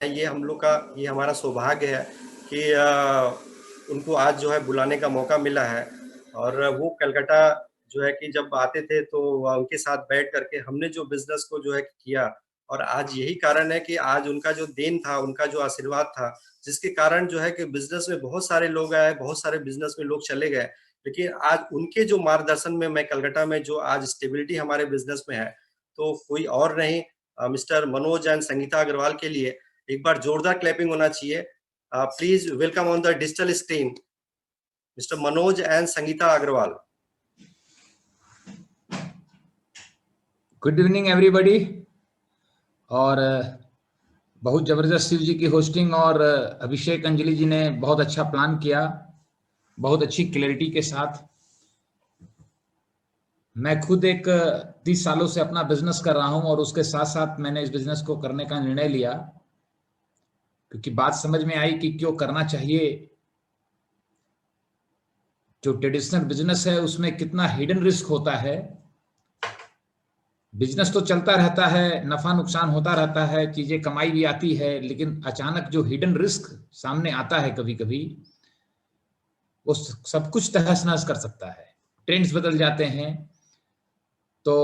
ये हम लोग का ये हमारा सौभाग्य है कि उनको आज जो है बुलाने का मौका मिला है। और वो कलकत्ता जो है कि जब आते थे तो उनके साथ बैठ करके हमने जो बिजनेस को जो है किया। और आज यही कारण है कि आज उनका जो देन था, उनका जो आशीर्वाद था, जिसके कारण जो है कि बिजनेस में बहुत सारे लोग आए, बहुत सारे बिजनेस में लोग चले गए। लेकिन आज उनके जो मार्गदर्शन में मैं कलकत्ता में जो आज स्टेबिलिटी हमारे बिजनेस में है, तो कोई और नहीं, मिस्टर मनोज एंड संगीता अग्रवाल के लिए एक बार जोरदार क्लैपिंग होना चाहिए। Please welcome on the digital screen mister Manoj and Sangeeta Agarwal. Good evening everybody. और बहुत जबरदस्त शिव जी की होस्टिंग और अभिषेक अंजलि जी ने बहुत अच्छा प्लान किया, बहुत अच्छी क्लैरिटी के साथ। मैं खुद एक 30 सालों से अपना बिजनेस कर रहा हूं और उसके साथ साथ मैंने इस बिजनेस को करने का निर्णय लिया क्योंकि बात समझ में आई कि क्यों करना चाहिए। जो ट्रेडिशनल बिजनेस है उसमें कितना हिडन रिस्क होता है। बिजनेस तो चलता रहता है, नफा नुकसान होता रहता है, चीजें कमाई भी आती है, लेकिन अचानक जो हिडन रिस्क सामने आता है कभी कभी वो सब कुछ तहस नहस कर सकता है। ट्रेंड्स बदल जाते हैं। तो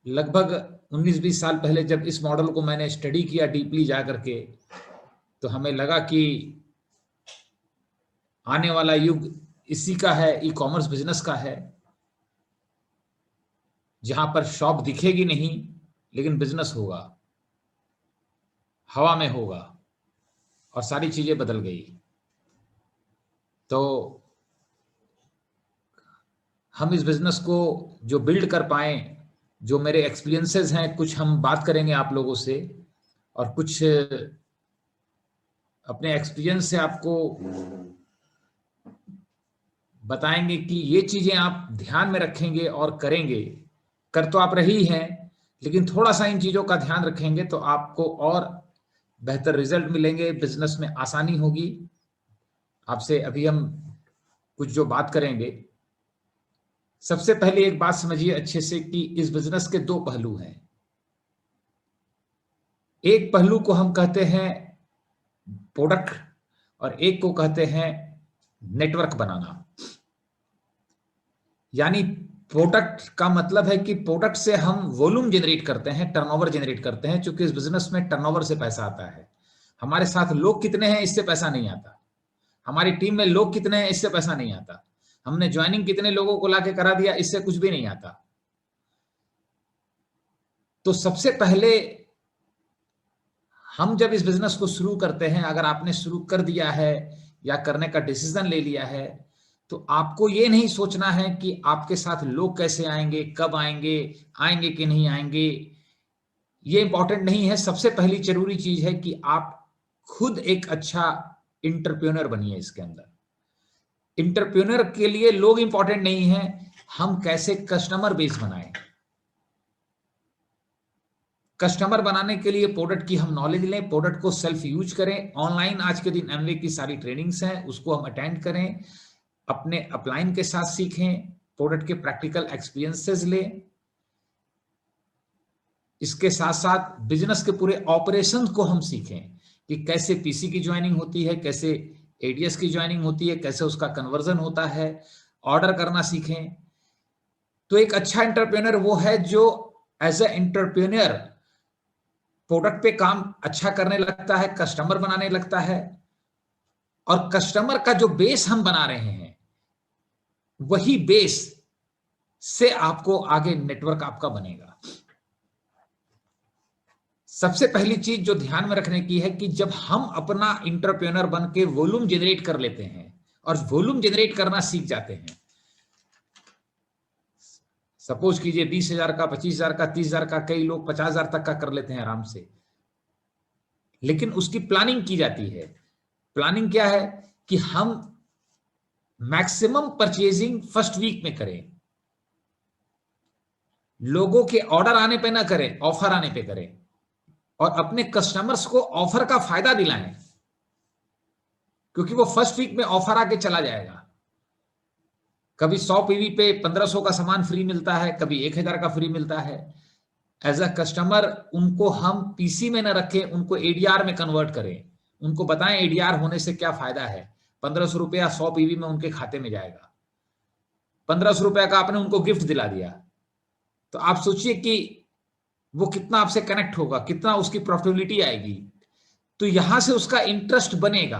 लगभग 19-20 साल पहले जब इस मॉडल को मैंने स्टडी किया डीपली जा करके, तो हमें लगा कि आने वाला युग इसी का है, ई कॉमर्स बिजनेस का है, जहां पर शॉप दिखेगी नहीं लेकिन बिजनेस होगा, हवा में होगा। और सारी चीजें बदल गई। तो हम इस बिजनेस को जो बिल्ड कर पाए, जो मेरे एक्सपीरियंसेस हैं, कुछ हम बात करेंगे आप लोगों से और कुछ अपने एक्सपीरियंस से आपको बताएंगे कि ये चीजें आप ध्यान में रखेंगे और करेंगे। कर तो आप रही हैं, लेकिन थोड़ा सा इन चीजों का ध्यान रखेंगे तो आपको और बेहतर रिजल्ट मिलेंगे, बिजनेस में आसानी होगी। आपसे अभी हम कुछ जो बात करेंगे, सबसे पहले एक बात समझिए अच्छे से कि इस बिजनेस के दो पहलू हैं। एक पहलू को हम कहते हैं प्रोडक्ट और एक को कहते हैं नेटवर्क बनाना। यानी प्रोडक्ट का मतलब है कि प्रोडक्ट से हम वॉल्यूम जनरेट करते हैं, टर्नओवर जनरेट करते हैं। क्योंकि इस बिजनेस में टर्नओवर से पैसा आता है। हमारे साथ लोग कितने हैं इससे पैसा नहीं आता। हमारी टीम में लोग कितने हैं इससे पैसा नहीं आता। हमने ज्वाइनिंग कितने लोगों को लाके करा दिया इससे कुछ भी नहीं आता। तो सबसे पहले हम जब इस बिजनेस को शुरू करते हैं, अगर आपने शुरू कर दिया है या करने का डिसीजन ले लिया है, तो आपको ये नहीं सोचना है कि आपके साथ लोग कैसे आएंगे, कब आएंगे, आएंगे कि नहीं आएंगे, ये इंपॉर्टेंट नहीं है। सबसे पहली जरूरी चीज है कि आप खुद एक अच्छा इंटरप्रेन्योर बनिए। इसके अंदर इंटरप्रेन्योर के लिए लोग इंपॉर्टेंट नहीं है, हम कैसे कस्टमर बेस बनाएं। कस्टमर बनाने के लिए प्रोडक्ट की हम नॉलेज लें, प्रोडक्ट को सेल्फ यूज करें। ऑनलाइन आज के दिन एमवे की सारी ट्रेनिंग्स हैं, उसको हम अटेंड करें, अपने अपलाइन के साथ सीखें, प्रोडक्ट के प्रैक्टिकल एक्सपीरियंसेस लें। इसके साथ साथ बिजनेस के पूरे ऑपरेशंस को हम सीखें कि कैसे पीसी की ज्वाइनिंग होती है, कैसे एडीएस की ज्वाइनिंग होती है, कैसे उसका कन्वर्जन होता है, ऑर्डर करना सीखें। तो एक अच्छा एंटरप्रेन्योर वो है जो एज ए एंटरप्रेन्योर प्रोडक्ट पे काम अच्छा करने लगता है, कस्टमर बनाने लगता है। और कस्टमर का जो बेस हम बना रहे हैं, वही बेस से आपको आगे नेटवर्क आपका बनेगा। सबसे पहली चीज जो ध्यान में रखने की है कि जब हम अपना इंटरप्रेन्योर बन के वॉल्यूम जनरेट कर लेते हैं और वॉल्यूम जनरेट करना सीख जाते हैं, सपोज कीजिए 20,000 का, 25,000 का, 30,000 का, कई लोग 50,000 तक का कर लेते हैं आराम से। लेकिन उसकी प्लानिंग की जाती है। प्लानिंग क्या है कि हम मैक्सिमम परचेजिंग फर्स्ट वीक में करें, लोगों के ऑर्डर आने पे ना करें, ऑफर आने पे करें, और अपने कस्टमर्स को ऑफर का फायदा दिलाएं। क्योंकि वो फर्स्ट वीक में ऑफर आके चला जाएगा। कभी 100 पीवी पे 1500 का सामान फ्री मिलता है, कभी 1000 का फ्री मिलता है। एज अ कस्टमर उनको हम पीसी में ना रखें, उनको एडीआर में कन्वर्ट करें, उनको बताएं एडीआर होने से क्या फायदा है। 1500 रुपया 100 पीवी में उनके खाते में जाएगा। 1500 रुपया का आपने उनको गिफ्ट दिला दिया, तो आप सोचिए कि वो कितना आपसे कनेक्ट होगा, कितना उसकी प्रॉफिटेबिलिटी आएगी। तो यहां से उसका इंटरेस्ट बनेगा।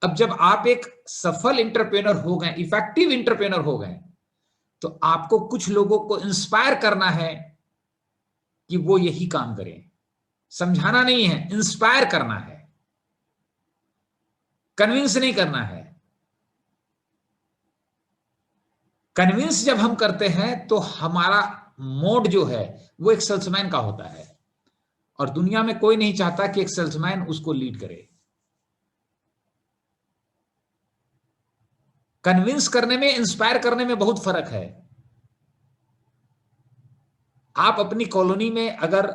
अब जब आप एक सफल इंटरप्रेनर हो गए, इफेक्टिव इंटरप्रेनर हो गए, तो आपको कुछ लोगों को इंस्पायर करना है कि वो यही काम करें। समझाना नहीं है, इंस्पायर करना है, कन्विंस नहीं करना है। कन्विंस जब हम करते हैं तो हमारा मोड जो है वो एक सेल्समैन का होता है, और दुनिया में कोई नहीं चाहता कि एक सेल्समैन उसको लीड करे। कन्विंस करने में, इंस्पायर करने में बहुत फर्क है। आप अपनी कॉलोनी में अगर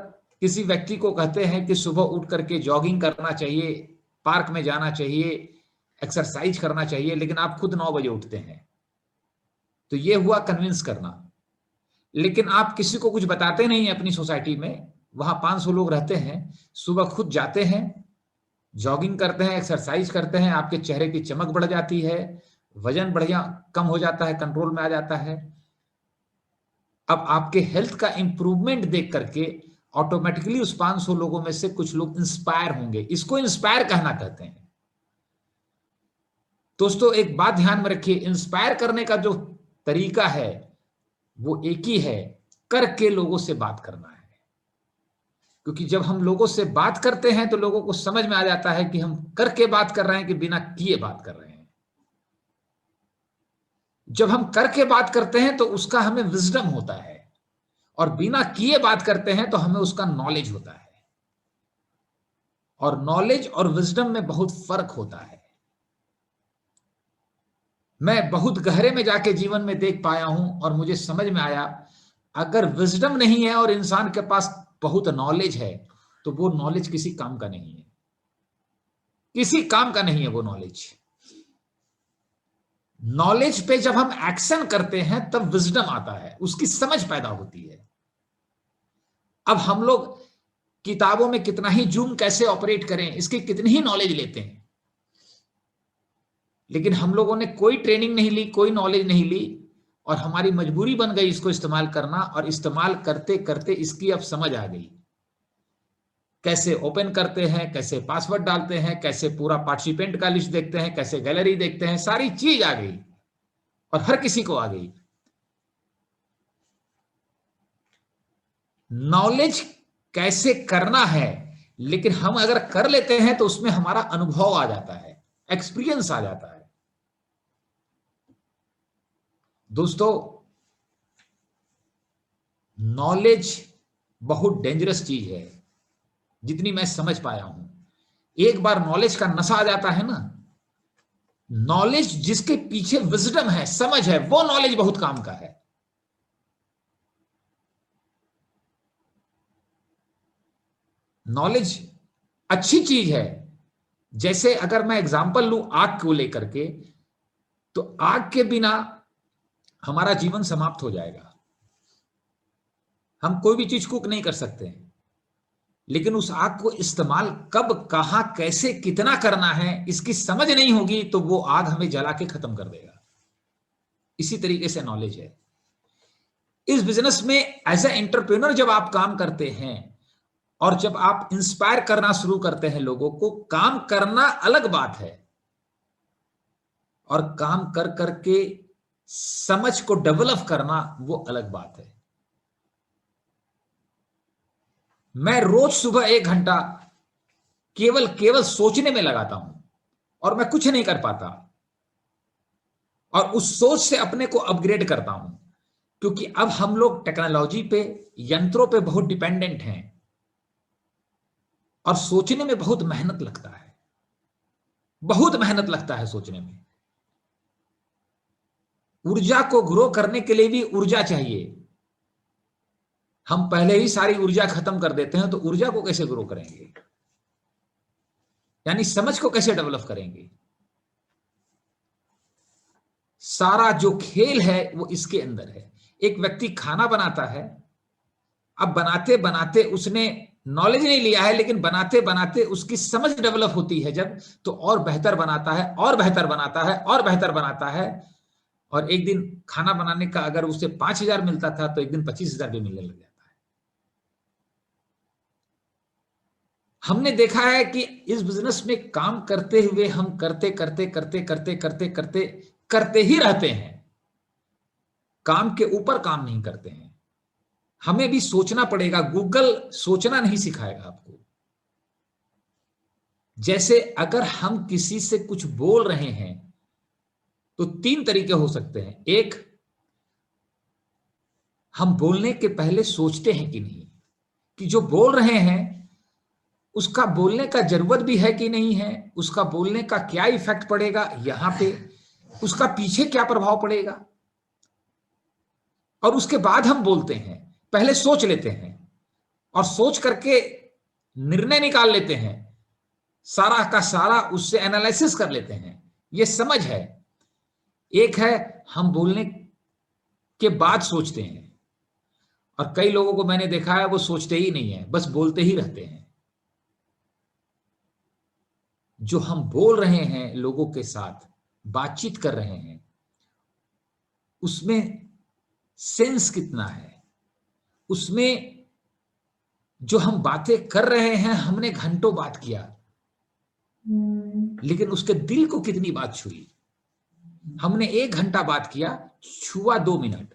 किसी व्यक्ति को कहते हैं कि सुबह उठ करके जॉगिंग करना चाहिए, पार्क में जाना चाहिए, एक्सरसाइज करना चाहिए, लेकिन आप खुद 9 बजे उठते हैं, तो यह हुआ कन्विंस करना। लेकिन आप किसी को कुछ बताते नहीं हैं। अपनी सोसाइटी में वहां 500 लोग रहते हैं, सुबह खुद जाते हैं, जॉगिंग करते हैं, एक्सरसाइज करते हैं, आपके चेहरे की चमक बढ़ जाती है, वजन बढ़िया कम हो जाता है, कंट्रोल में आ जाता है। अब आपके हेल्थ का इंप्रूवमेंट देख करके ऑटोमेटिकली उस 500 लोगों में से कुछ लोग इंस्पायर होंगे। इसको इंस्पायर कहना कहते हैं। दोस्तों एक बात ध्यान में रखिए, इंस्पायर करने का जो तरीका है वो एक ही है, करके लोगों से बात करना है। क्योंकि जब हम लोगों से बात करते हैं तो लोगों को समझ में आ जाता है कि हम करके बात कर रहे हैं कि बिना किए बात कर रहे हैं। जब हम करके बात करते हैं तो उसका हमें विजडम होता है, और बिना किए बात करते हैं तो हमें उसका नॉलेज होता है। और नॉलेज और विजडम में बहुत फर्क होता है। मैं बहुत गहरे में जाके जीवन में देख पाया हूं और मुझे समझ में आया, अगर विजडम नहीं है और इंसान के पास बहुत नॉलेज है तो वो नॉलेज किसी काम का नहीं है, किसी काम का नहीं है वो नॉलेज। नॉलेज पे जब हम एक्शन करते हैं तब विजडम आता है, उसकी समझ पैदा होती है। अब हम लोग किताबों में कितना ही जूम कैसे ऑपरेट करें इसकी कितनी ही नॉलेज लेते हैं, लेकिन हम लोगों ने कोई ट्रेनिंग नहीं ली, कोई नॉलेज नहीं ली, और हमारी मजबूरी बन गई इसको इस्तेमाल करना। और इस्तेमाल करते करते इसकी अब समझ आ गई, कैसे ओपन करते हैं, कैसे पासवर्ड डालते हैं, कैसे पूरा पार्टिसिपेंट का लिस्ट देखते हैं, कैसे गैलरी देखते हैं, सारी चीज आ गई और हर किसी को आ गई। नॉलेज कैसे करना है, लेकिन हम अगर कर लेते हैं तो उसमें हमारा अनुभव आ जाता है, एक्सपीरियंस आ जाता है। दोस्तों नॉलेज बहुत डेंजरस चीज है, जितनी मैं समझ पाया हूं। एक बार नॉलेज का नशा आ जाता है ना, नॉलेज जिसके पीछे विजडम है, समझ है, वो नॉलेज बहुत काम का है। नॉलेज अच्छी चीज है। जैसे अगर मैं एग्जांपल लूं आग को लेकर के, तो आग के बिना हमारा जीवन समाप्त हो जाएगा। हम कोई भी चीज कुक नहीं कर सकते हैं, लेकिन उस आग को इस्तेमाल कब, कहां, कैसे, कितना करना है इसकी समझ नहीं होगी तो वो आग हमें जला के खत्म कर देगा। इसी तरीके से नॉलेज है। इस बिजनेस में एज ए एंटरप्रेन्योर जब आप काम करते हैं और जब आप इंस्पायर करना शुरू करते हैं लोगों को, काम करना अलग बात है, और काम कर करके समझ को डेवलप करना वो अलग बात है। मैं रोज सुबह 1 घंटा केवल सोचने में लगाता हूं, और मैं कुछ नहीं कर पाता, और उस सोच से अपने को अपग्रेड करता हूं। क्योंकि अब हम लोग टेक्नोलॉजी पे, यंत्रों पे बहुत डिपेंडेंट हैं, और सोचने में बहुत मेहनत लगता है, बहुत मेहनत लगता है सोचने में। ऊर्जा को ग्रो करने के लिए भी ऊर्जा चाहिए। हम पहले ही सारी ऊर्जा खत्म कर देते हैं तो ऊर्जा को कैसे ग्रो करेंगे, यानी समझ को कैसे डेवलप करेंगे। सारा जो खेल है वो इसके अंदर है। एक व्यक्ति खाना बनाता है, अब बनाते बनाते उसने नॉलेज नहीं लिया है, लेकिन बनाते बनाते उसकी समझ डेवलप होती है जब, तो और बेहतर बनाता है और बेहतर बनाता है और बेहतर बनाता है। और एक दिन खाना बनाने का अगर उसे 5,000 मिलता था तो एक दिन 25,000 भी मिलने लग जाता है। हमने देखा है कि इस बिजनेस में काम करते हुए हम करते करते करते करते करते करते करते ही रहते हैं, काम के ऊपर काम नहीं करते हैं। हमें भी सोचना पड़ेगा। गूगल सोचना नहीं सिखाएगा आपको। जैसे अगर हम किसी से कुछ बोल रहे हैं तो 3 तरीके हो सकते हैं। एक, हम बोलने के पहले सोचते हैं कि नहीं, कि जो बोल रहे हैं उसका बोलने का जरूरत भी है कि नहीं है, उसका बोलने का क्या इफेक्ट पड़ेगा यहां पे, उसका पीछे क्या प्रभाव पड़ेगा, और उसके बाद हम बोलते हैं। पहले सोच लेते हैं और सोच करके निर्णय निकाल लेते हैं, सारा का सारा उससे एनालिसिस कर लेते हैं। यह समझ है। एक है हम बोलने के बाद सोचते हैं, और कई लोगों को मैंने देखा है वो सोचते ही नहीं है, बस बोलते ही रहते हैं। जो हम बोल रहे हैं, लोगों के साथ बातचीत कर रहे हैं, उसमें सेंस कितना है, उसमें जो हम बातें कर रहे हैं, हमने घंटों बात किया, लेकिन उसके दिल को कितनी बात छुई। हमने 1 घंटा बात किया, छुआ 2 मिनट,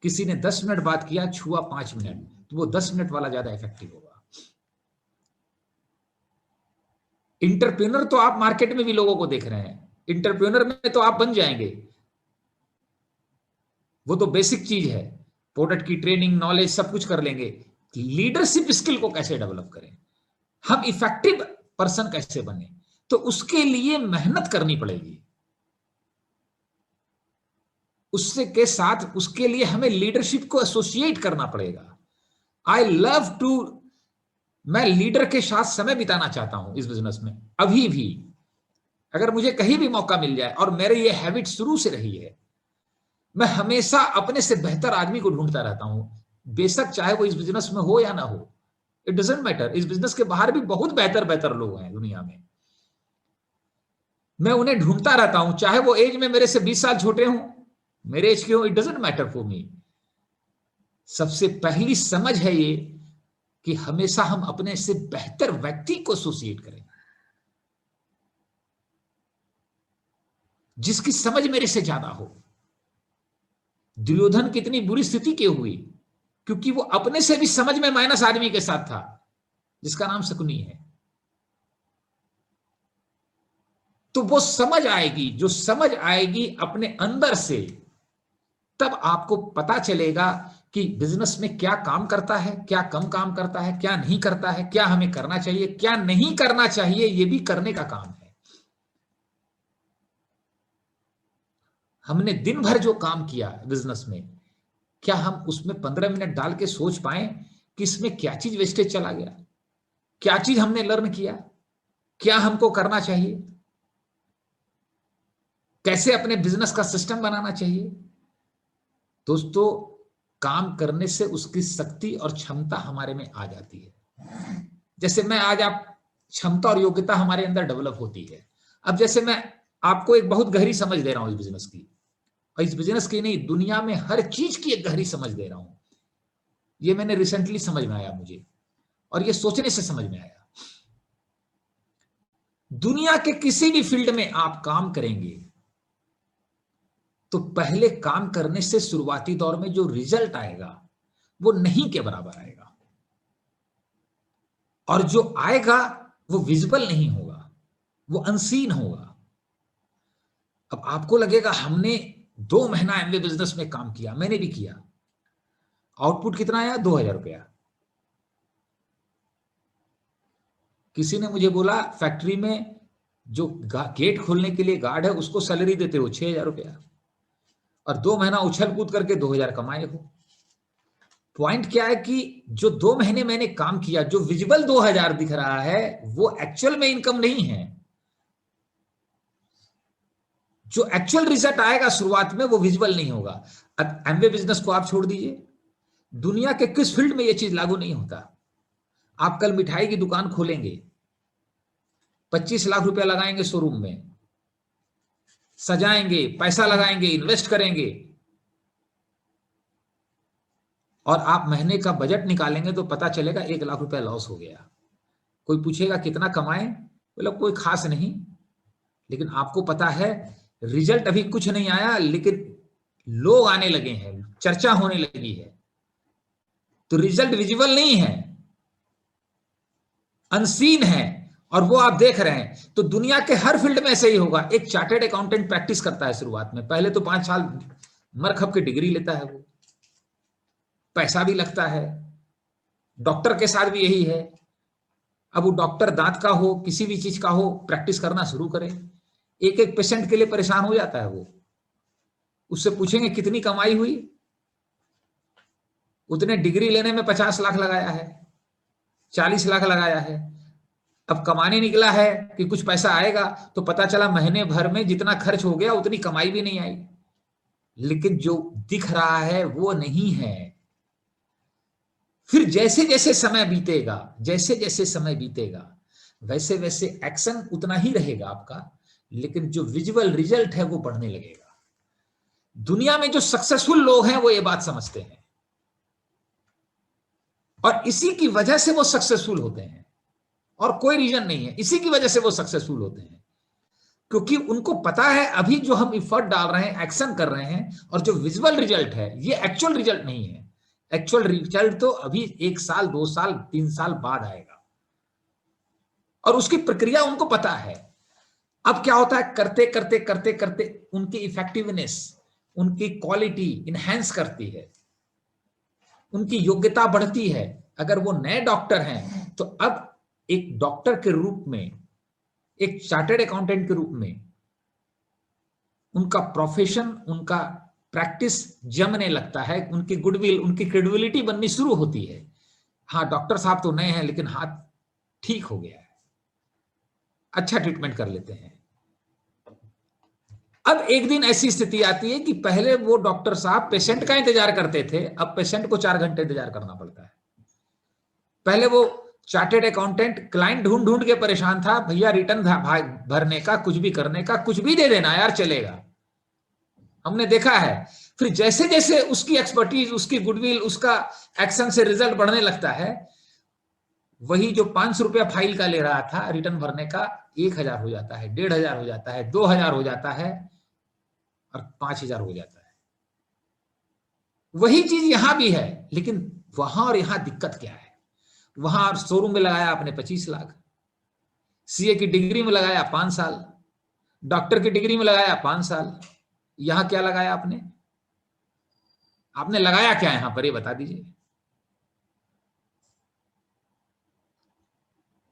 किसी ने 10 मिनट बात किया, छुआ 5 मिनट, तो वो 10 मिनट वाला ज्यादा इफेक्टिव होगा। इंटरप्रेन्योर तो आप मार्केट में भी लोगों को देख रहे हैं, इंटरप्रेन्योर में तो आप बन जाएंगे, वो तो बेसिक चीज है, प्रोडक्ट की ट्रेनिंग, नॉलेज सब कुछ कर लेंगे। लीडरशिप स्किल को कैसे डेवलप करें, हम इफेक्टिव पर्सन कैसे बने, तो उसके लिए मेहनत करनी पड़ेगी। उससे के साथ उसके लिए हमें लीडरशिप को एसोसिएट करना पड़ेगा। आई लव टू, मैं लीडर के साथ समय बिताना चाहता हूं इस बिजनेस में। अभी भी अगर मुझे कहीं भी मौका मिल जाए, और मेरी ये हैबिट शुरू से रही है, मैं हमेशा अपने से बेहतर आदमी को ढूंढता रहता हूं, बेशक चाहे वो इस बिजनेस में हो या ना हो, इट डजंट मैटर। इस बिजनेस के बाहर भी बहुत बेहतर बेहतर लोग हैं दुनिया में, मैं उन्हें ढूंढता रहता हूं, चाहे वो एज में मेरे से 20 साल छोटे हों, मेरे एज के हो, it doesn't matter for me. सबसे पहली समझ है ये कि हमेशा हम अपने से बेहतर व्यक्ति को एसोसिएट करें, जिसकी समझ मेरे से ज्यादा हो। दुर्योधन कितनी बुरी स्थिति के हुई, क्योंकि वो अपने से भी समझ में माइनस आदमी के साथ था, जिसका नाम शकुनी है। तो वो समझ आएगी, जो समझ आएगी अपने अंदर से, तब आपको पता चलेगा कि बिजनेस में क्या काम करता है, क्या कम काम करता है, क्या नहीं करता है, क्या हमें करना चाहिए, क्या नहीं करना चाहिए, ये भी करने का काम है। हमने दिन भर जो काम किया बिजनेस में, क्या हम उसमें 15 मिनट डाल के सोच पाए कि इसमें क्या चीज वेस्टेज चला गया, क्या चीज हमने लर्न किया, क्या हमको करना चाहिए, कैसे अपने बिजनेस का सिस्टम बनाना चाहिए। दोस्तों, काम करने से उसकी शक्ति और क्षमता हमारे में आ जाती है। जैसे मैं आज आप क्षमता और योग्यता हमारे अंदर डेवलप होती है। अब जैसे मैं आपको एक बहुत गहरी समझ दे रहा हूं इस बिजनेस की, और इस बिजनेस की नहीं, दुनिया में हर चीज की एक गहरी समझ दे रहा हूं। ये मैंने रिसेंटली समझ में आया मुझे, और ये सोचने से समझ में आया। दुनिया के किसी भी फील्ड में आप काम करेंगे तो पहले काम करने से शुरुआती दौर में जो रिजल्ट आएगा वो नहीं के बराबर आएगा, और जो आएगा वो विजिबल नहीं होगा, वो अनसीन होगा। अब आपको लगेगा हमने 2 महीना एमवे बिजनेस में काम किया, मैंने भी किया, आउटपुट कितना आया? 2,000 रुपया। किसी ने मुझे बोला फैक्ट्री में जो गेट खोलने के लिए गार्ड है उसको सैलरी देते हो 6,000 रुपया, और 2 महीना उछल कूद करके 2,000 कमाए हो। पॉइंट क्या है कि जो 2 महीने मैंने काम किया, जो विजिबल 2,000 दिख रहा है, वो एक्चुअल में इनकम नहीं है। जो एक्चुअल रिजल्ट आएगा शुरुआत में वो विजिबल नहीं होगा। अब एमवे बिजनेस को आप छोड़ दीजिए, दुनिया के किस फील्ड में यह चीज लागू नहीं होता? आप कल मिठाई की दुकान खोलेंगे, 25 लाख रुपया लगाएंगे शोरूम में, सजाएंगे, पैसा लगाएंगे, इन्वेस्ट करेंगे, और आप महीने का बजट निकालेंगे तो पता चलेगा 1 लाख रुपया लॉस हो गया। कोई पूछेगा कितना कमाए, बोला कोई खास नहीं, लेकिन आपको पता है रिजल्ट अभी कुछ नहीं आया, लेकिन लोग आने लगे हैं, चर्चा होने लगी है। तो रिजल्ट विजिबल नहीं है, अनसीन है, और वो आप देख रहे हैं। तो दुनिया के हर फील्ड में ऐसे ही होगा। एक चार्टर्ड अकाउंटेंट प्रैक्टिस करता है शुरुआत में, पहले तो 5 साल मरखप की डिग्री लेता है, वो पैसा भी लगता है। डॉक्टर के साथ भी यही है। अब वो डॉक्टर दांत का हो, किसी भी चीज का हो, प्रैक्टिस करना शुरू करे, एक एक पेशेंट के लिए परेशान हो जाता है वो। उससे पूछेंगे कितनी कमाई हुई, उतने डिग्री लेने में 50 लाख लगाया है, 40 लाख लगाया है। अब कमाने निकला है कि कुछ पैसा आएगा, तो पता चला महीने भर में जितना खर्च हो गया उतनी कमाई भी नहीं आई। लेकिन जो दिख रहा है वो नहीं है। फिर जैसे जैसे समय बीतेगा, जैसे जैसे समय बीतेगा, वैसे वैसे एक्शन उतना ही रहेगा आपका, लेकिन जो विजुअल रिजल्ट है वो बढ़ने लगेगा। दुनिया में जो सक्सेसफुल लोग हैं वो ये बात समझते हैं, और इसी की वजह से वो सक्सेसफुल होते हैं, और कोई रीजन नहीं है। इसी की वजह से वो सक्सेसफुल होते हैं, क्योंकि उनको पता है अभी जो हम इफर्ट डाल रहे हैं, एक्शन कर रहे हैं, और जो विजुअल रिजल्ट है ये एक्चुअल रिजल्ट नहीं है। एक्चुअल रिजल्ट तो अभी 1 साल 2 साल 3 साल बाद आएगा, और उसकी प्रक्रिया उनको पता है। अब क्या होता है, करते करते करते करते उनकी इफेक्टिवनेस, उनकी क्वालिटी इनहेंस करती है, उनकी योग्यता बढ़ती है। अगर वो नए डॉक्टर हैं तो अब एक डॉक्टर के रूप में, एक चार्टर्ड अकाउंटेंट के रूप में उनका प्रोफेशन, उनका प्रैक्टिस जमने लगता है, उनकी गुडविल, उनकी क्रेडिबिलिटी बननी शुरू होती है। हाँ, डॉक्टर साहब तो नए हैं लेकिन हाथ ठीक हो गया है, अच्छा ट्रीटमेंट कर लेते हैं। अब एक दिन ऐसी स्थिति आती है कि पहले वो डॉक्टर साहब पेशेंट का इंतजार करते थे, अब पेशेंट को 4 घंटे इंतजार करना पड़ता है। पहले वो चार्टेड अकाउंटेंट क्लाइंट ढूंढ ढूंढ के परेशान था, भैया रिटर्न भरने का, कुछ भी करने का, कुछ भी दे देना यार चलेगा, हमने देखा है। फिर जैसे जैसे उसकी एक्सपर्टीज, उसकी गुडविल, उसका एक्शन से रिजल्ट बढ़ने लगता है, वही जो 500 रुपया फाइल का ले रहा था रिटर्न भरने का, 1000 हो जाता है, 1500 हो जाता है, 2000 हो जाता है, और 5000 हो जाता है। वही चीज यहां भी है, लेकिन वहां और यहां दिक्कत क्या है? वहां शोरूम में लगाया आपने 25 लाख, सीए की डिग्री में लगाया 5 साल, डॉक्टर की डिग्री में लगाया 5 साल, यहां क्या लगाया आपने? आपने लगाया क्या यहां पर, ये बता दीजिए।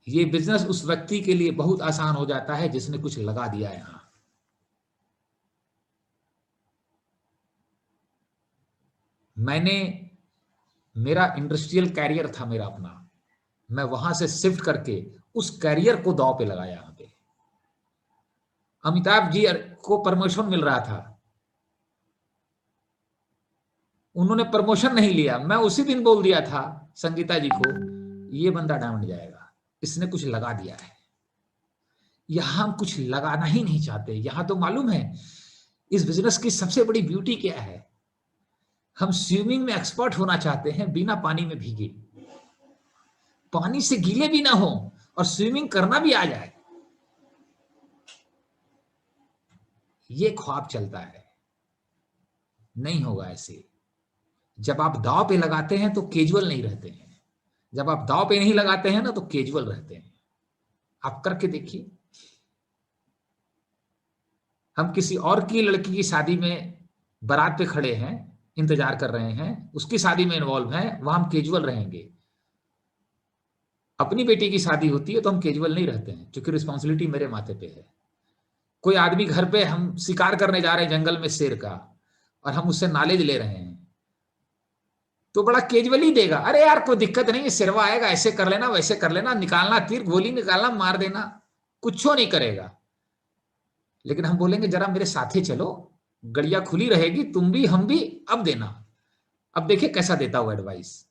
ये बिजनेस उस व्यक्ति के लिए बहुत आसान हो जाता है जिसने कुछ लगा दिया यहां। मैंने, मेरा इंडस्ट्रियल कैरियर था मेरा अपना, मैं वहां से शिफ्ट करके उस कैरियर को दांव पे लगाया। यहां पे अमिताभ जी को प्रमोशन मिल रहा था, उन्होंने प्रमोशन नहीं लिया। मैं उसी दिन बोल दिया था संगीता जी को, ये बंदा डायमंड जाएगा, इसने कुछ लगा दिया है। यहां हम कुछ लगाना ही नहीं चाहते। यहां तो मालूम है इस बिजनेस की सबसे बड़ी ब्यूटी क्या है, हम स्विमिंग में एक्सपर्ट होना चाहते हैं, बिना पानी में भीगे, पानी से गीले भी ना हो, और स्विमिंग करना भी आ जाए। ये ख्वाब चलता है, नहीं होगा ऐसे। जब आप दांव पे लगाते हैं तो कैजुअल नहीं रहते हैं, जब आप दांव पे नहीं लगाते हैं ना तो कैजुअल रहते हैं। आप करके देखिए। हम किसी और की लड़की की शादी में बारात पे खड़े हैं, इंतजार कर रहे हैं, उसकी शादी में इन्वॉल्व हैं, वहां हम कैजुअल रहेंगे। अपनी बेटी की शादी होती है तो हम कैजुअल नहीं रहते हैं, क्योंकि रिस्पॉन्सिबिलिटी मेरे माथे पे है। कोई आदमी घर पे, हम शिकार करने जा रहे हैं जंगल में शेर का, और हम उससे नॉलेज ले रहे हैं, तो बड़ा कैजुअली देगा, अरे यार कोई दिक्कत नहीं है, शेरवा आएगा, ऐसे कर लेना, वैसे कर लेना, निकालना तीर, गोली निकालना, मार देना, कुछ नहीं करेगा। लेकिन हम बोलेंगे जरा मेरे साथे चलो, गड़िया खुली रहेगी, तुम भी हम भी, अब देना, अब देखिए कैसा देता हूं एडवाइस।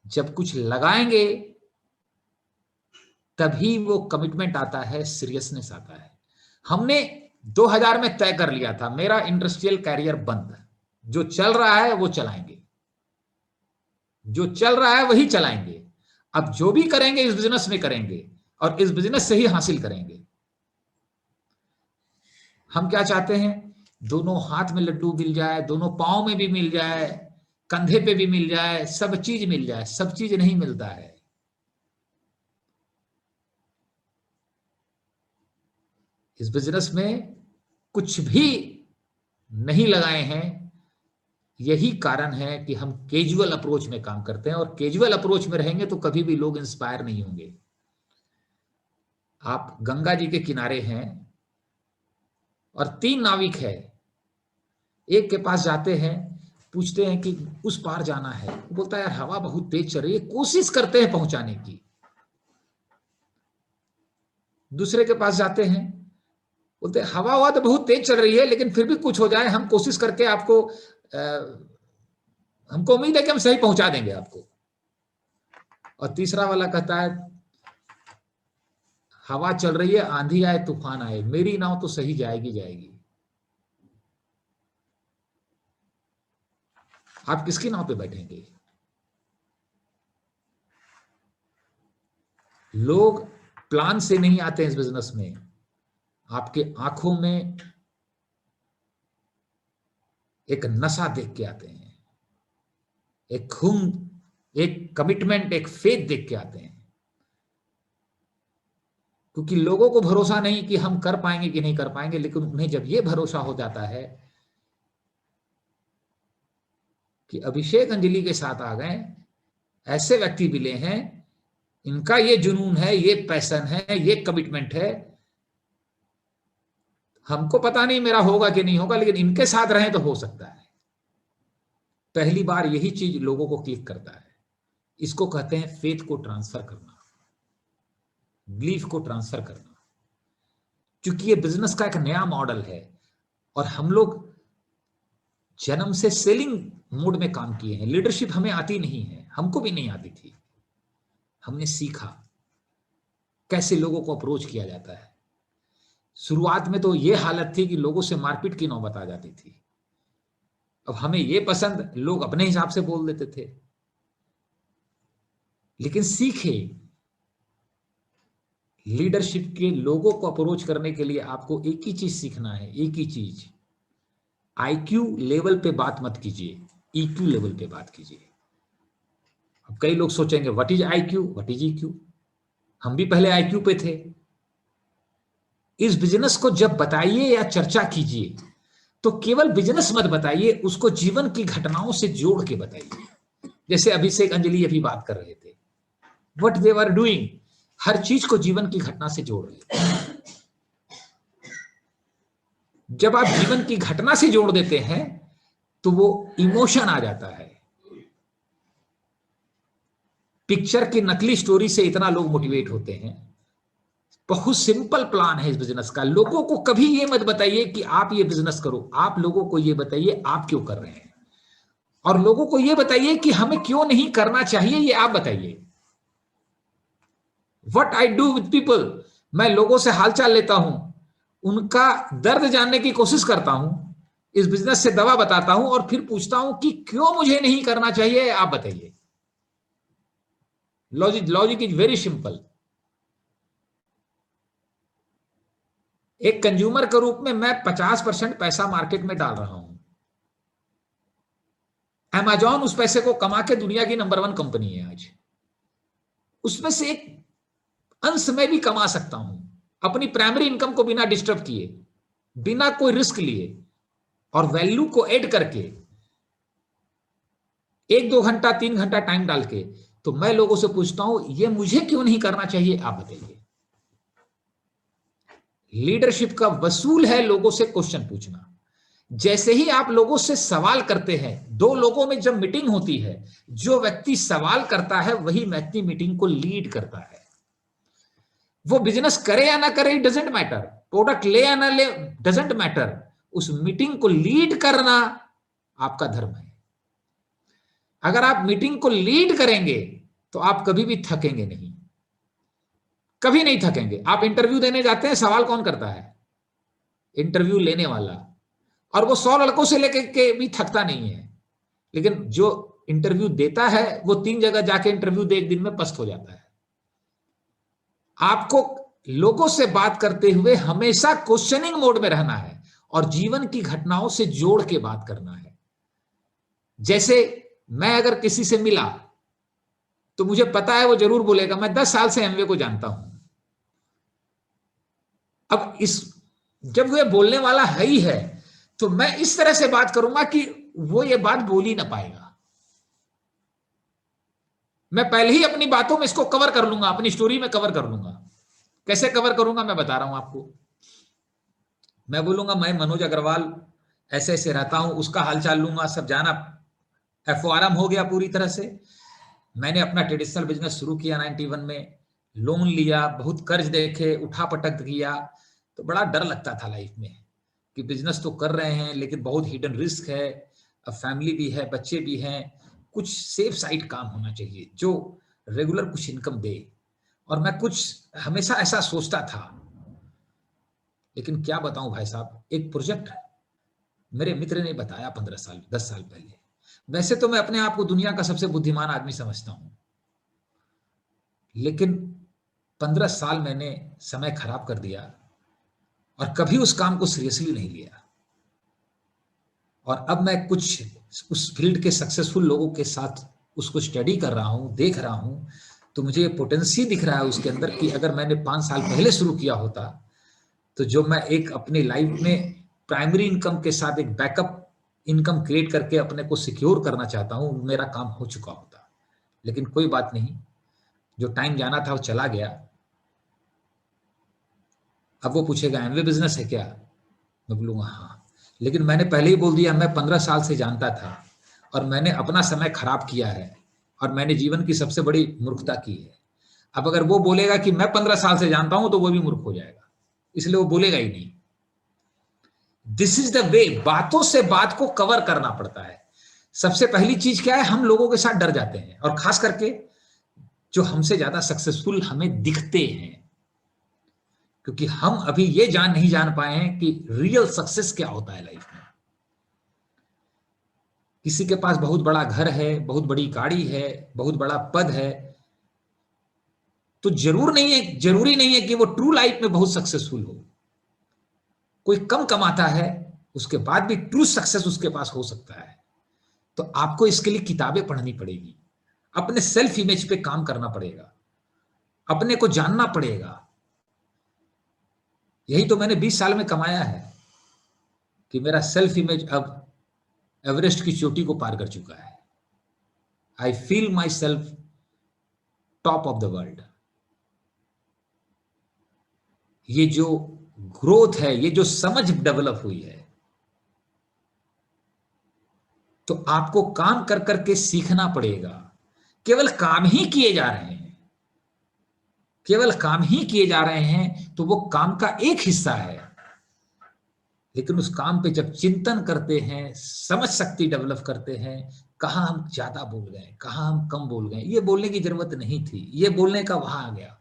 जब कुछ लगाएंगे तभी वो कमिटमेंट आता है, सीरियसनेस आता है। हमने 2000 में तय कर लिया था मेरा इंडस्ट्रियल कैरियर बंद, जो चल रहा है वो चलाएंगे, जो चल रहा है वही चलाएंगे। अब जो भी करेंगे इस बिजनेस में करेंगे और इस बिजनेस से ही हासिल करेंगे। हम क्या चाहते हैं, दोनों हाथ में लड्डू मिल जाए, दोनों पांव में भी मिल जाए, कंधे पे भी मिल जाए, सब चीज मिल जाए। सब चीज नहीं मिलता है। इस बिजनेस में कुछ भी नहीं लगाए हैं। यही कारण है कि हम कैजुअल अप्रोच में काम करते हैं, और कैजुअल अप्रोच में रहेंगे तो कभी भी लोग इंस्पायर नहीं होंगे। आप गंगा जी के किनारे हैं और 3 नाविक है, एक के पास जाते हैं, पूछते हैं कि उस पार जाना है, वो बोलता है यार हवा बहुत तेज चल रही है, कोशिश करते हैं पहुंचाने की। दूसरे के पास जाते हैं, बोलते हैं हवा तो बहुत तेज चल रही है, लेकिन फिर भी कुछ हो जाए हम कोशिश करके आपको हमको उम्मीद है कि हम सही पहुंचा देंगे आपको। और तीसरा वाला कहता है हवा चल रही है, आंधी आए तूफान आए, मेरी नाव तो सही जाएगी जाएगी। आप किसकी नाव पे बैठेंगे? लोग प्लान से नहीं आते हैं इस बिजनेस में। आपके आंखों में एक नशा देख के आते हैं, एक खून, एक कमिटमेंट, एक फेथ देख के आते हैं। क्योंकि लोगों को भरोसा नहीं कि हम कर पाएंगे कि नहीं कर पाएंगे, लेकिन उन्हें जब यह भरोसा हो जाता है कि अभिषेक अंजलि के साथ आ गए, ऐसे व्यक्ति मिले हैं, इनका ये जुनून है, ये पैशन है, ये कमिटमेंट है, हमको पता नहीं मेरा होगा कि नहीं होगा, लेकिन इनके साथ रहें तो हो सकता है। पहली बार यही चीज लोगों को क्लिक करता है। इसको कहते हैं फेथ को ट्रांसफर करना, बिलीफ को ट्रांसफर करना। क्योंकि ये बिजनेस का एक नया मॉडल है और हम लोग जन्म से सेलिंग मोड में काम किए हैं। लीडरशिप हमें आती नहीं है, हमको भी नहीं आती थी। हमने सीखा कैसे लोगों को अप्रोच किया जाता है। शुरुआत में तो ये हालत थी कि लोगों से मारपीट की नौबत आ जाती थी। अब हमें ये पसंद, लोग अपने हिसाब से बोल देते थे। लेकिन सीखे, लीडरशिप के लोगों को अप्रोच करने के लिए आपको एक ही चीज सीखना है, एक ही चीज, आईक्यू लेवल पे बात मत कीजिए, ईक्यू लेवल पे बात कीजिए। अब कई लोग सोचेंगे what is IQ, what is EQ. हम भी पहले आईक्यू पे थे। इस बिजनेस को जब बताइए या चर्चा कीजिए तो केवल बिजनेस मत बताइए, उसको जीवन की घटनाओं से जोड़ के बताइए। जैसे अभिषेक अंजलि अभी बात कर रहे थे, व्हाट दे वर डूइंग, हर चीज को जीवन की घटना से जोड़ रहे थे। जब आप जीवन की घटना से जोड़ देते हैं तो वो इमोशन आ जाता है। पिक्चर की नकली स्टोरी से इतना लोग मोटिवेट होते हैं। बहुत सिंपल प्लान है इस बिजनेस का। लोगों को कभी ये मत बताइए कि आप ये बिजनेस करो, आप लोगों को ये बताइए आप क्यों कर रहे हैं, और लोगों को ये बताइए कि हमें क्यों नहीं करना चाहिए, ये आप बताइए। What I do with people, मैं लोगों से हालचाल लेता हूं, उनका दर्द जानने की कोशिश करता हूं, इस बिजनेस से दवा बताता हूं और फिर पूछता हूं कि क्यों मुझे नहीं करना चाहिए, आप बताइए। Logic is very simple. एक कंज्यूमर के रूप में मैं 50% पैसा मार्केट में डाल रहा हूं। Amazon उस पैसे को कमा के दुनिया की नंबर 1 कंपनी है आज। उसमें से एक अंश मैं भी कमा सकता हूं अपनी प्राइमरी इनकम को बिना डिस्टर्ब किए, बिना कोई रिस्क लिए, और वैल्यू को ऐड करके 1-2 घंटा 3 घंटा टाइम डाल के। तो मैं लोगों से पूछता हूं ये मुझे क्यों नहीं करना चाहिए, आप बताइए। लीडरशिप का वसूल है लोगों से क्वेश्चन पूछना। जैसे ही आप लोगों से सवाल करते हैं, 2 लोगों में जब मीटिंग होती है, जो व्यक्ति सवाल करता है वही व्यक्ति मीटिंग को लीड करता है। वो बिजनेस करे या ना करे डजेंट मैटर, प्रोडक्ट ले या ना ले डजेंट मैटर, उस मीटिंग को लीड करना आपका धर्म है। अगर आप मीटिंग को लीड करेंगे तो आप कभी भी थकेंगे नहीं, कभी नहीं थकेंगे। आप इंटरव्यू देने जाते हैं, सवाल कौन करता है? इंटरव्यू लेने वाला। और वो 100 लड़कों से लेकर के भी थकता नहीं है, लेकिन जो इंटरव्यू देता है वो 3 जगह जाके इंटरव्यू दे 1 दिन में पस्त हो जाता है। आपको लोगों से बात करते हुए हमेशा क्वेश्चनिंग मोड में रहना है और जीवन की घटनाओं से जोड़ के बात करना है। जैसे मैं अगर किसी से मिला तो मुझे पता है वो जरूर बोलेगा मैं 10 साल से एमवे को जानता हूं। अब जब वो बोलने वाला है ही है तो मैं इस तरह से बात करूंगा कि वो ये बात बोल ही ना पाएगा। मैं पहले ही अपनी बातों में इसको कवर कर लूंगा, अपनी स्टोरी में कवर कर लूंगा। कैसे कवर करूंगा मैं बता रहा हूं आपको। मैं बोलूंगा मैं मनोज अग्रवाल ऐसे ऐसे रहता हूं, उसका हालचाल लूंगा, सब जाना एफओआरएम हो गया पूरी तरह से। मैंने अपना ट्रेडिशनल बिजनेस शुरू किया 91 में, लोन लिया, बहुत कर्ज देखे, उठा पटक किया, तो बड़ा डर लगता था लाइफ में कि बिजनेस तो कर रहे हैं लेकिन बहुत हिडन रिस्क है, अब फैमिली भी है, बच्चे भी हैं, कुछ सेफ साइड काम होना चाहिए जो रेगुलर कुछ इनकम दे। और मैं कुछ हमेशा ऐसा सोचता था। लेकिन क्या बताऊं भाई साहब, एक प्रोजेक्ट मेरे मित्र ने बताया 10 साल पहले। वैसे तो मैं अपने आप को दुनिया का सबसे बुद्धिमान आदमी समझता हूं, लेकिन 15 साल मैंने समय खराब कर दिया और कभी उस काम को सीरियसली नहीं लिया। और अब मैं कुछ उस फील्ड के सक्सेसफुल लोगों के साथ उसको स्टडी कर रहा हूं, देख रहा हूं, तो मुझे पोटेंशियल दिख रहा है उसके अंदर कि अगर मैंने 5 साल पहले शुरू किया होता तो जो मैं एक अपनी लाइफ में प्राइमरी इनकम के साथ एक बैकअप इनकम क्रिएट करके अपने को सिक्योर करना चाहता हूं, मेरा काम हो चुका होता। लेकिन कोई बात नहीं, जो टाइम जाना था वो चला गया। अब वो पूछेगा एमवे बिजनेस है क्या, मैं बोलूंगा हाँ, लेकिन मैंने पहले ही बोल दिया मैं 15 साल से जानता था और मैंने अपना समय खराब किया है और मैंने जीवन की सबसे बड़ी मूर्खता की है। अब अगर वो बोलेगा कि मैं 15 साल से जानता हूं तो वो भी मूर्ख हो जाएगा, इसलिए वो बोलेगा ही नहीं। दिस इज द वे, बातों से बात को कवर करना पड़ता है। सबसे पहली चीज क्या है, हम लोगों के साथ डर जाते हैं, और खास करके जो हमसे ज्यादा सक्सेसफुल हमें दिखते हैं, क्योंकि हम अभी ये नहीं जान पाए हैं कि रियल सक्सेस क्या होता है लाइफ में। किसी के पास बहुत बड़ा घर है, बहुत बड़ी गाड़ी है, बहुत बड़ा पद है, तो जरूरी नहीं है कि वो ट्रू लाइफ में बहुत सक्सेसफुल हो। कोई कम कमाता है, उसके बाद भी ट्रू सक्सेस उसके पास हो सकता है। तो आपको इसके लिए किताबें पढ़नी पड़ेगी, अपने सेल्फ इमेज पे काम करना पड़ेगा, अपने को जानना पड़ेगा। यही तो मैंने 20 साल में कमाया है कि मेरा सेल्फ इमेज अब एवरेस्ट की चोटी को पार कर चुका है। I feel my self top of the world. ये जो ग्रोथ है, ये जो समझ डेवलप हुई है, तो आपको काम कर करके सीखना पड़ेगा। केवल काम ही किए जा रहे हैं, केवल काम ही किए जा रहे हैं तो वो काम का एक हिस्सा है। लेकिन उस काम पे जब चिंतन करते हैं, समझ शक्ति डेवलप करते हैं, कहां हम ज्यादा बोल गए, कहां हम कम बोल गए, ये बोलने की जरूरत नहीं थी, ये बोलने का वहां आ गया।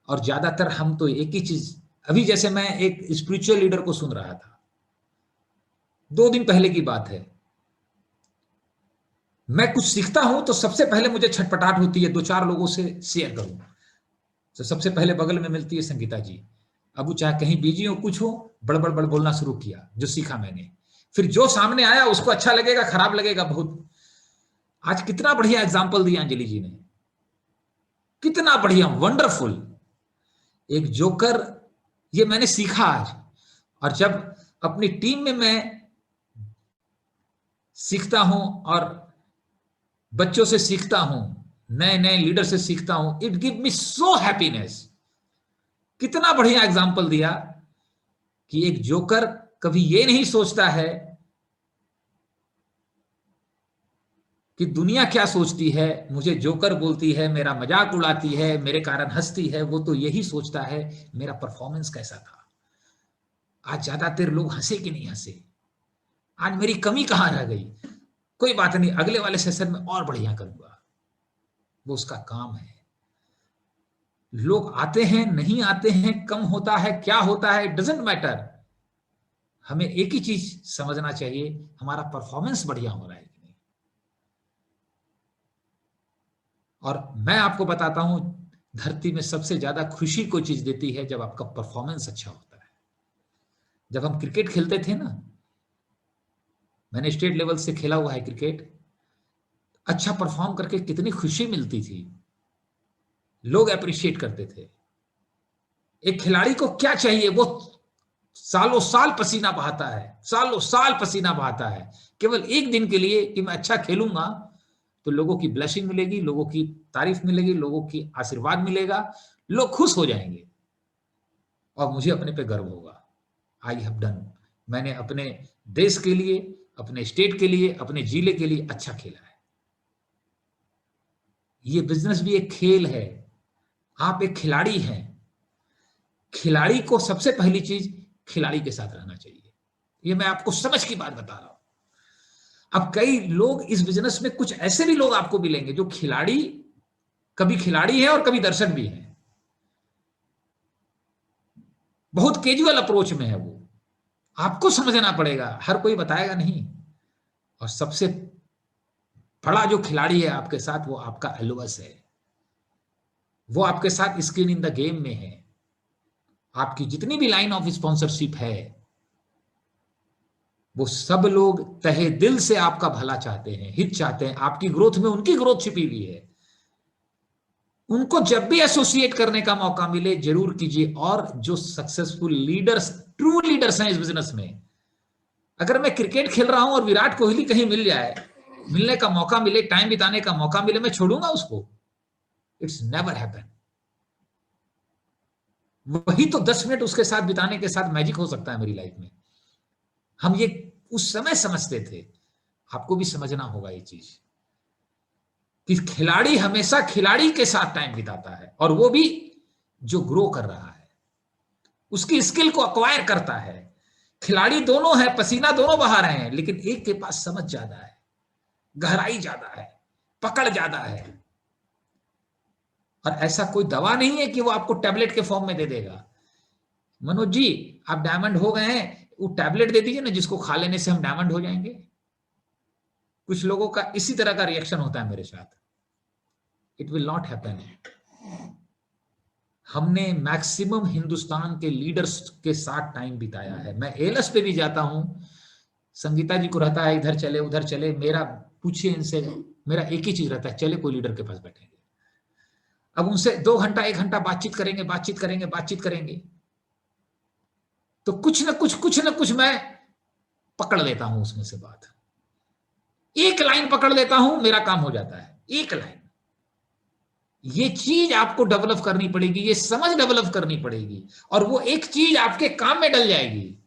और ज्यादातर हम तो एक ही चीज, अभी जैसे मैं एक स्पिरिचुअल लीडर को सुन रहा था, 2 दिन पहले की बात है। मैं कुछ सीखता हूं तो सबसे पहले मुझे छटपटाहट होती है 2-4 लोगों से शेयर करूं। तो सबसे पहले बगल में मिलती है संगीता जी। अब वो चाहे कहीं बिजी हो, कुछ हो, बड़बड़ बड़ बोलना शुरू किया, जो सीखा मैंने। फिर जो सामने आया उसको अच्छा लगेगा, खराब लगेगा बहुत। आज कितना बढ़िया एग्जाम्पल दिया अंजलि जी ने, कितना बढ़िया, वंडरफुल। एक जोकर, ये मैंने सीखा आज। और जब अपनी टीम में मैं सीखता हूं और बच्चों से सीखता हूं, नए नए लीडर से सीखता हूं, it give me so happiness. कितना बढ़िया एग्जाम्पल दिया कि एक जोकर कभी ये नहीं सोचता है कि दुनिया क्या सोचती है, मुझे जोकर बोलती है, मेरा मजाक उड़ाती है, मेरे कारण हंसती है। वो तो यही सोचता है मेरा परफॉर्मेंस कैसा था। आज ज्यादातर लोग हंसे कि नहीं हंसे, आज मेरी कमी कहां रह गई, कोई बात नहीं, अगले वाले सेशन में और बढ़िया करूंगा। वो उसका काम है। लोग आते हैं, नहीं आते हैं, कम होता है, क्या होता है, डजंट मैटर। हमें एक ही चीज समझना चाहिए, हमारा परफॉर्मेंस बढ़िया हो रहा है कि नहीं। और मैं आपको बताता हूं, धरती में सबसे ज्यादा खुशी कोई चीज देती है जब आपका परफॉर्मेंस अच्छा होता है। जब हम क्रिकेट खेलते थे ना, मैंने स्टेट लेवल से खेला हुआ है क्रिकेट, अच्छा परफॉर्म करके कितनी खुशी मिलती थी, लोग अप्रिशिएट करते थे। एक खिलाड़ी को क्या चाहिए, वो सालों साल पसीना बहाता है, सालों साल पसीना बहाता है, केवल एक दिन के लिए कि मैं अच्छा खेलूंगा तो लोगों की ब्लेसिंग मिलेगी, लोगों की तारीफ मिलेगी, लोगों की आशीर्वाद मिलेगा, लोग खुश हो जाएंगे और मुझे अपने पे गर्व होगा। आई हैव डन, मैंने अपने देश के लिए, अपने स्टेट के लिए, अपने जिले के लिए अच्छा खेला है। ये बिजनेस भी एक खेल है, आप एक खिलाड़ी हैं। खिलाड़ी को सबसे पहली चीज खिलाड़ी के साथ रहना चाहिए। ये मैं आपको समझ की बात बता रहा हूं। अब कई लोग इस बिजनेस में, कुछ ऐसे भी लोग आपको मिलेंगे जो खिलाड़ी, कभी खिलाड़ी है और कभी दर्शक भी है, बहुत कैजुअल अप्रोच में है वो। आपको समझना पड़ेगा, हर कोई बताएगा नहीं। और सबसे बड़ा जो खिलाड़ी है आपके साथ, वो आपका एल्वस है, वो आपके साथ स्किन इन द गेम में है। आपकी जितनी भी लाइन ऑफ स्पॉन्सरशिप है, वो सब लोग तहे दिल से आपका भला चाहते हैं, हित चाहते हैं, आपकी ग्रोथ में उनकी ग्रोथ छिपी हुई है। उनको जब भी एसोसिएट करने का मौका मिले जरूर कीजिए। और जो सक्सेसफुल लीडर्स, ट्रू लीडर्स हैं इस बिजनेस में, अगर मैं क्रिकेट खेल रहा हूं और विराट कोहली कहीं मिल जाए, मिलने का मौका मिले, टाइम बिताने का मौका मिले, मैं छोड़ूंगा उसको? It's never happen. वही तो 10 मिनट उसके साथ बिताने के साथ मैजिक हो सकता है मेरी लाइफ में। हम ये उस समय समझते थे, आपको भी समझना होगा ये चीज, कि खिलाड़ी हमेशा खिलाड़ी के साथ टाइम बिताता है, और वो भी जो ग्रो कर रहा है, उसकी स्किल को अक्वायर करता है। खिलाड़ी दोनों है, पसीना दोनों बहा रहे हैं, लेकिन एक के पास समझ ज्यादा है, गहराई ज्यादा है, पकड़ ज्यादा है। और ऐसा कोई दवा नहीं है कि वो आपको टैबलेट के फॉर्म में दे देगा। मनोज जी, आप डायमंड हो गए हैं, वो टैबलेट दे दीजिए ना जिसको खा लेने से हम डायमंड हो जाएंगे। कुछ लोगों का इसी तरह का रिएक्शन होता है मेरे साथ। It will not happen. हमने मैक्सिमम हिंदुस्तान के लीडर्स के साथ टाइम बिताया है। मैं एलएस पे भी जाता हूं, संगीता जी को रहता है इधर चले उधर चले, मेरा पूछिए इनसे, मेरा एक ही चीज रहता है, चले कोई लीडर के पास बैठेंगे। अब उनसे 2 घंटा 1 घंटा बातचीत करेंगे, बातचीत करेंगे, बातचीत करेंगे, तो कुछ ना कुछ मैं पकड़ लेता हूं उसमें से बात। एक लाइन पकड़ लेता हूं, मेरा काम हो जाता है, एक लाइन। ये चीज आपको डेवलप करनी पड़ेगी, ये समझ डेवलप करनी पड़ेगी, और वो एक चीज आपके काम में डल जाएगी।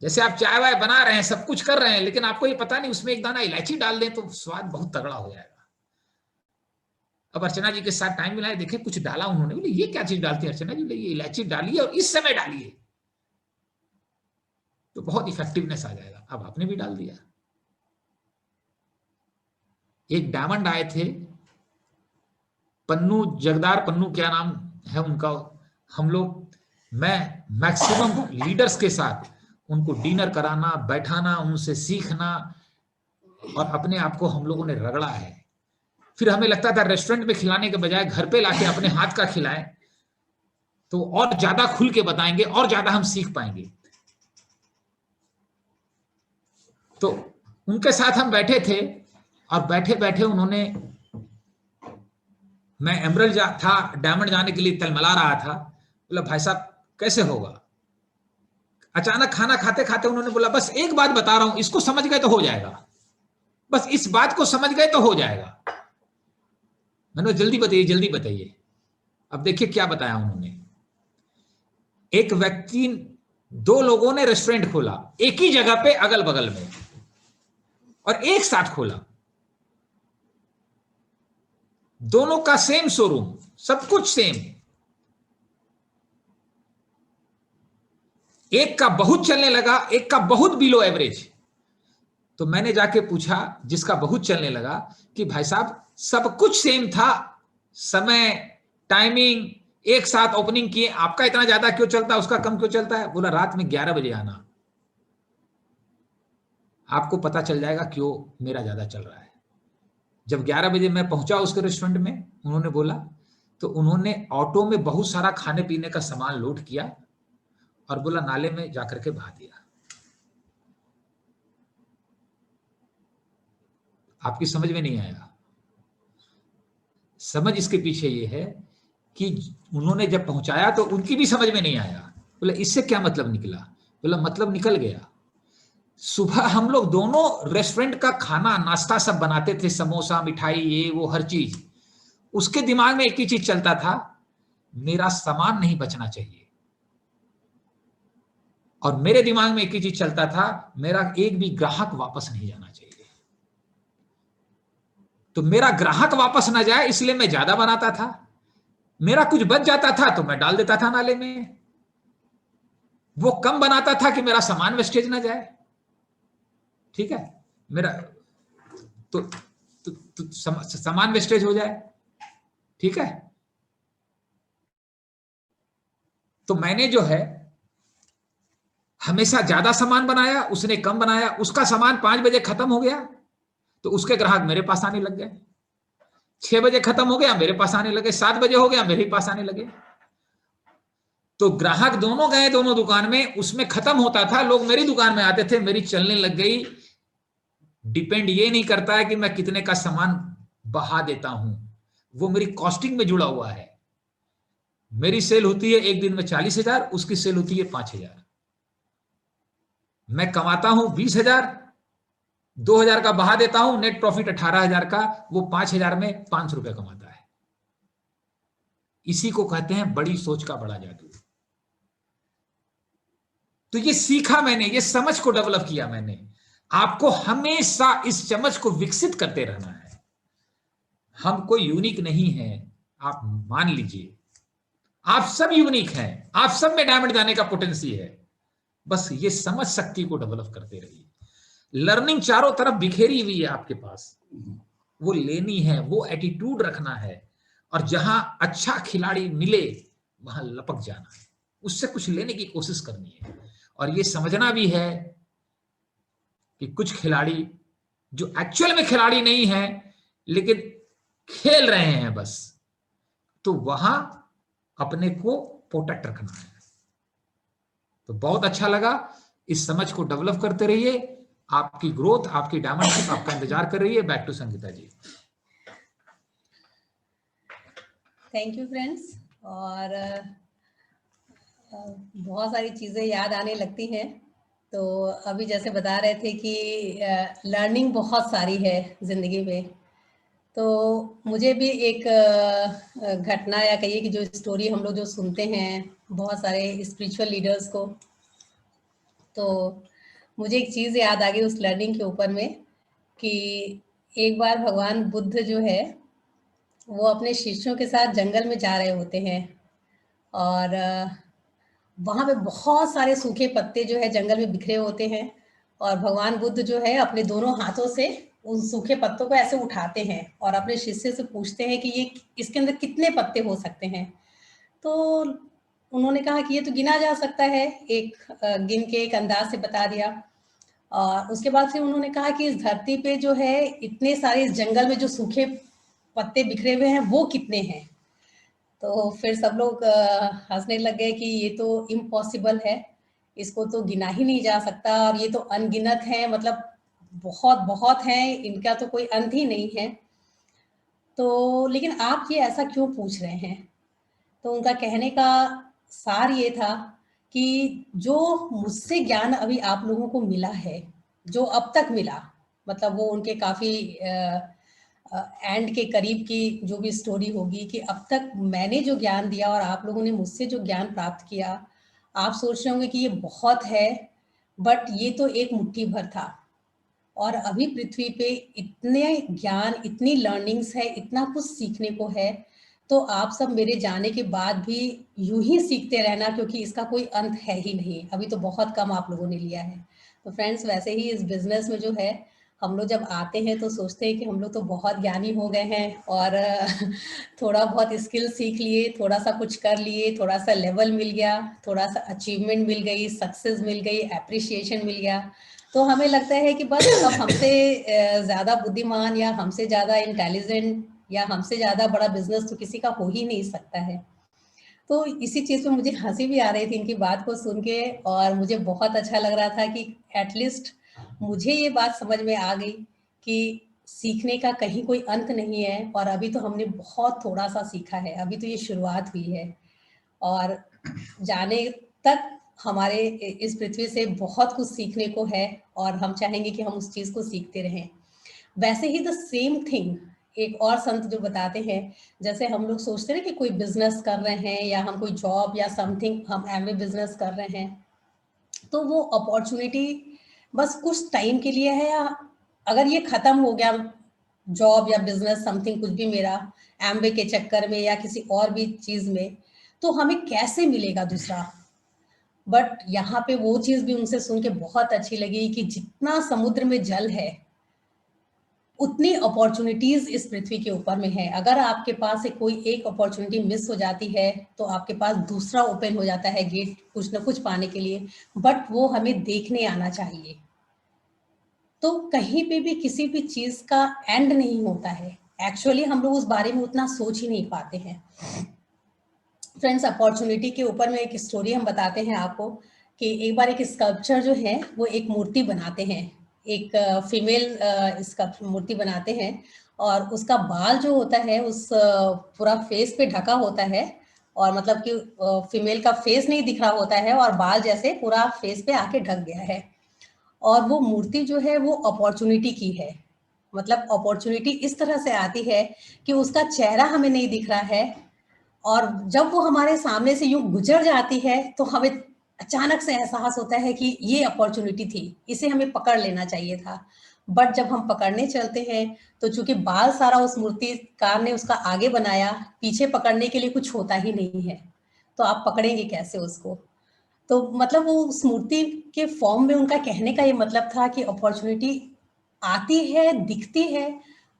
जैसे आप चाय वाय बना रहे हैं, सब कुछ कर रहे हैं, लेकिन आपको ये पता नहीं उसमें एक दाना इलायची डाल दें तो स्वाद बहुत तगड़ा हो जाएगा। अब अर्चना जी के साथ टाइम मिला है, देखें कुछ डाला उन्होंने, बोले ये क्या चीज डालती है अर्चना जी, ये इलायची डालिए और इस समय डालिए तो बहुत इफेक्टिवनेस आ जाएगा। अब आपने भी डाल दिया। एक डायमंड आए थे, पन्नू, जगदार पन्नू क्या नाम है उनका, हम लोग, मैं मैक्सिमम लीडर्स के साथ उनको डिनर कराना, बैठाना, उनसे सीखना, और अपने आप को हम लोगों ने रगड़ा है। फिर हमें लगता था रेस्टोरेंट में खिलाने के बजाय घर पे लाके अपने हाथ का खिलाएं तो और ज्यादा खुल के बताएंगे, और ज्यादा हम सीख पाएंगे। तो उनके साथ हम बैठे थे, और बैठे बैठे उन्होंने, मैं एमरल्ड था, डायमंड जाने के लिए तलमला रहा था, बोला भाई साहब कैसे होगा। अचानक खाना खाते खाते उन्होंने बोला बस एक बात बता रहा हूं, इसको समझ गए तो हो जाएगा, बस इस बात को समझ गए तो हो जाएगा। मैंने जल्दी बताइए जल्दी बताइए। अब देखिए क्या बताया उन्होंने। एक व्यक्ति, 2 लोगों ने रेस्टोरेंट खोला एक ही जगह पे अगल बगल में, और एक साथ खोला, दोनों का सेम शोरूम, सब कुछ सेम। एक का बहुत चलने लगा, एक का बहुत बिलो एवरेज। तो मैंने जाके पूछा, जिसका बहुत चलने लगा, कि भाई साहब सब कुछ सेम था, समय, टाइमिंग, एक साथ ओपनिंग किए, आपका इतना ज्यादा क्यों चलता है, उसका कम क्यों चलता है? बोला रात में 11 बजे आना, आपको पता चल जाएगा क्यों मेरा ज्यादा चल रहा है। जब 11 बजे मैं पहुंचा उसके रेस्टोरेंट में, उन्होंने बोला, तो उन्होंने ऑटो में बहुत सारा खाने पीने का सामान लोड किया और बोला नाले में जाकर के बहा दिया। आपकी समझ में नहीं आया? समझ इसके पीछे ये है कि उन्होंने जब पहुंचाया तो उनकी भी समझ में नहीं आया। बोला इससे क्या मतलब निकला? बोला मतलब निकल गया। सुबह हम लोग दोनों रेस्टोरेंट का खाना नाश्ता सब बनाते थे, समोसा, मिठाई, ये वो हर चीज। उसके दिमाग में एक ही चीज चलता था, मेरा सामान नहीं बचना चाहिए। और मेरे दिमाग में एक ही चीज चलता था, मेरा एक भी ग्राहक वापस नहीं जाना चाहिए। तो मेरा ग्राहक वापस ना जाए इसलिए मैं ज्यादा बनाता था। मेरा कुछ बच जाता था तो मैं डाल देता था नाले में। वो कम बनाता था कि मेरा सामान वेस्टेज ना जाए। ठीक है, मेरा तो सामान वेस्टेज हो जाए। ठीक है, तो मैंने जो है हमेशा ज्यादा सामान बनाया, उसने कम बनाया। उसका सामान 5 बजे खत्म हो गया तो उसके ग्राहक मेरे पास आने लग गए। 6 बजे खत्म हो गया, मेरे पास आने लगे। 7 बजे हो गया, मेरे पास आने लगे। तो ग्राहक दोनों गए दोनों दुकान में, उसमें खत्म होता था, लोग मेरी दुकान में आते थे, मेरी चलने लग गई। डिपेंड ये नहीं करता है कि मैं कितने का सामान बहा देता हूं, वो मेरी कॉस्टिंग में जुड़ा हुआ है। मेरी सेल होती है एक दिन में 40,000, उसकी सेल होती है 5,000। मैं कमाता हूं 20,000, 2,000 का बहा देता हूं, नेट प्रॉफिट 18,000 का, वो 5,000 में 500 रुपया कमाता है। इसी को कहते हैं बड़ी सोच का बड़ा जादू। तो ये सीखा मैंने, ये समझ को डेवलप किया मैंने। आपको हमेशा इस समझ को विकसित करते रहना है। हम कोई यूनिक नहीं है, आप मान लीजिए, आप सब यूनिक हैं, आप सब में डायमंड जाने का पोटेंशियल है। बस ये समझ शक्ति को डेवलप करते रहिए। लर्निंग चारों तरफ बिखेरी हुई है आपके पास, वो लेनी है, वो एटीट्यूड रखना है, और जहां अच्छा खिलाड़ी मिले वहां लपक जाना है, उससे कुछ लेने की कोशिश करनी है। और ये समझना भी है कि कुछ खिलाड़ी जो एक्चुअल में खिलाड़ी नहीं है लेकिन खेल रहे हैं बस, तो वहां अपने को प्रोटेक्ट रखना है। तो बहुत अच्छा लगा, इस समझ को डेवलप करते रहिए। आपकी ग्रोथ, आपकी डायमंडशिप आपका इंतजार कर रही है। Back to Sangeeta ji. Thank you friends. और बहुत सारी चीज़ें याद आने लगती हैं। तो अभी जैसे बता रहे थे कि लर्निंग बहुत सारी है ज़िंदगी में, तो मुझे भी एक घटना या कहिए कि जो स्टोरी हम लोग जो सुनते हैं बहुत सारे स्पिरिचुअल लीडर्स को, तो मुझे एक चीज़ याद आ गई उस लर्निंग के ऊपर में कि एक बार भगवान बुद्ध जो है वो अपने शिष्यों के साथ जंगल में जा रहे होते हैं, और वहाँ पे बहुत सारे सूखे पत्ते जो है जंगल में बिखरे होते हैं, और भगवान बुद्ध जो है अपने दोनों हाथों से उन सूखे पत्तों को ऐसे उठाते हैं और अपने शिष्य से पूछते हैं कि ये इसके अंदर कितने पत्ते हो सकते हैं। तो उन्होंने कहा कि ये तो गिना जा सकता है, एक गिन के एक अंदाज से बता दिया। और उसके बाद फिर उन्होंने कहा कि इस धरती पे जो है इतने सारे इस जंगल में जो सूखे पत्ते बिखरे हुए हैं वो कितने हैं। तो फिर सब लोग हंसने लग गए कि ये तो इम्पॉसिबल है, इसको तो गिना ही नहीं जा सकता, और ये तो अनगिनत है, मतलब बहुत बहुत हैं, इनका तो कोई अंत ही नहीं है। तो लेकिन आप ये ऐसा क्यों पूछ रहे हैं? तो उनका कहने का सार ये था कि जो मुझसे ज्ञान अभी आप लोगों को मिला है, जो अब तक मिला, मतलब वो उनके काफ़ी एंड के करीब की जो भी स्टोरी होगी कि अब तक मैंने जो ज्ञान दिया और आप लोगों ने मुझसे जो ज्ञान प्राप्त किया, आप सोच रहे होंगे कि ये बहुत है, बट ये तो एक मुट्ठी भर था। और अभी पृथ्वी पे इतने ज्ञान, इतनी लर्निंग्स है, इतना कुछ सीखने को है, तो आप सब मेरे जाने के बाद भी यूं ही सीखते रहना, क्योंकि इसका कोई अंत है ही नहीं। अभी तो बहुत कम आप लोगों ने लिया है। तो फ्रेंड्स वैसे ही इस बिजनेस में जो है हम लोग जब आते हैं तो सोचते हैं कि हम लोग तो बहुत ज्ञानी हो गए हैं और थोड़ा बहुत स्किल सीख लिए, थोड़ा सा कुछ कर लिए, थोड़ा सा लेवल मिल गया, थोड़ा सा अचीवमेंट मिल गई, सक्सेस मिल गई, एप्रिसिएशन मिल गया, तो हमें लगता है कि बस अब हमसे ज़्यादा बुद्धिमान या हमसे ज़्यादा इंटेलिजेंट या हमसे ज़्यादा बड़ा बिजनेस तो किसी का हो ही नहीं सकता है। तो इसी चीज़ पे मुझे हँसी भी आ रही थी इनकी बात को सुन के, और मुझे बहुत अच्छा लग रहा था कि एटलीस्ट मुझे ये बात समझ में आ गई कि सीखने का कहीं कोई अंत नहीं है, और अभी तो हमने बहुत थोड़ा-सा सीखा है, अभी तो ये शुरुआत हुई है और जाने तक हमारे इस पृथ्वी से बहुत कुछ सीखने को है, और हम चाहेंगे कि हम उस चीज़ को सीखते रहें। वैसे ही द सेम थिंग एक और संत जो बताते हैं, जैसे हम लोग सोचते हैं कि कोई बिजनेस कर रहे हैं या हम कोई जॉब या समथिंग हम एमवे बिजनेस कर रहे हैं, तो वो अपॉर्चुनिटी बस कुछ टाइम के लिए है, या अगर ये खत्म हो गया जॉब या बिजनेस समथिंग कुछ भी मेरा एमवे के चक्कर में या किसी और भी चीज में, तो हमें कैसे मिलेगा दूसरा। बट यहाँ पे वो चीज भी उनसे सुन के बहुत अच्छी लगी कि जितना समुद्र में जल है उतनी अपॉर्चुनिटीज इस पृथ्वी के ऊपर में है। अगर आपके पास से कोई एक अपॉर्चुनिटी मिस हो जाती है तो आपके पास दूसरा ओपन हो जाता है गेट कुछ ना कुछ पाने के लिए, बट वो हमें देखने आना चाहिए। तो कहीं पे भी किसी भी चीज का एंड नहीं होता है, एक्चुअली हम लोग उस बारे में उतना सोच ही नहीं पाते हैं। फ्रेंड्स अपॉर्चुनिटी के ऊपर में एक स्टोरी हम बताते हैं आपको कि एक बार एक स्कल्पचर जो है वो एक मूर्ति बनाते हैं, एक फीमेल इसका मूर्ति बनाते हैं, और उसका बाल जो होता है उस पूरा फेस पे ढका होता है, और मतलब कि फीमेल का फेस नहीं दिख रहा होता है और बाल जैसे पूरा फेस पे आके ढक गया है। और वो मूर्ति जो है वो अपॉर्चुनिटी की है, मतलब अपॉर्चुनिटी इस तरह से आती है कि उसका चेहरा हमें नहीं दिख रहा है, और जब वो हमारे सामने से यूं गुजर जाती है तो हमें अचानक से एहसास होता है कि ये अपॉर्चुनिटी थी, इसे हमें पकड़ लेना चाहिए था। बट जब हम पकड़ने चलते हैं तो चूंकि बाल सारा उस मूर्तिकार ने उसका आगे बनाया, पीछे पकड़ने के लिए कुछ होता ही नहीं है, तो आप पकड़ेंगे कैसे उसको। तो मतलब वो उस मूर्ति के फॉर्म में उनका कहने का ये मतलब था कि अपॉर्चुनिटी आती है, दिखती है,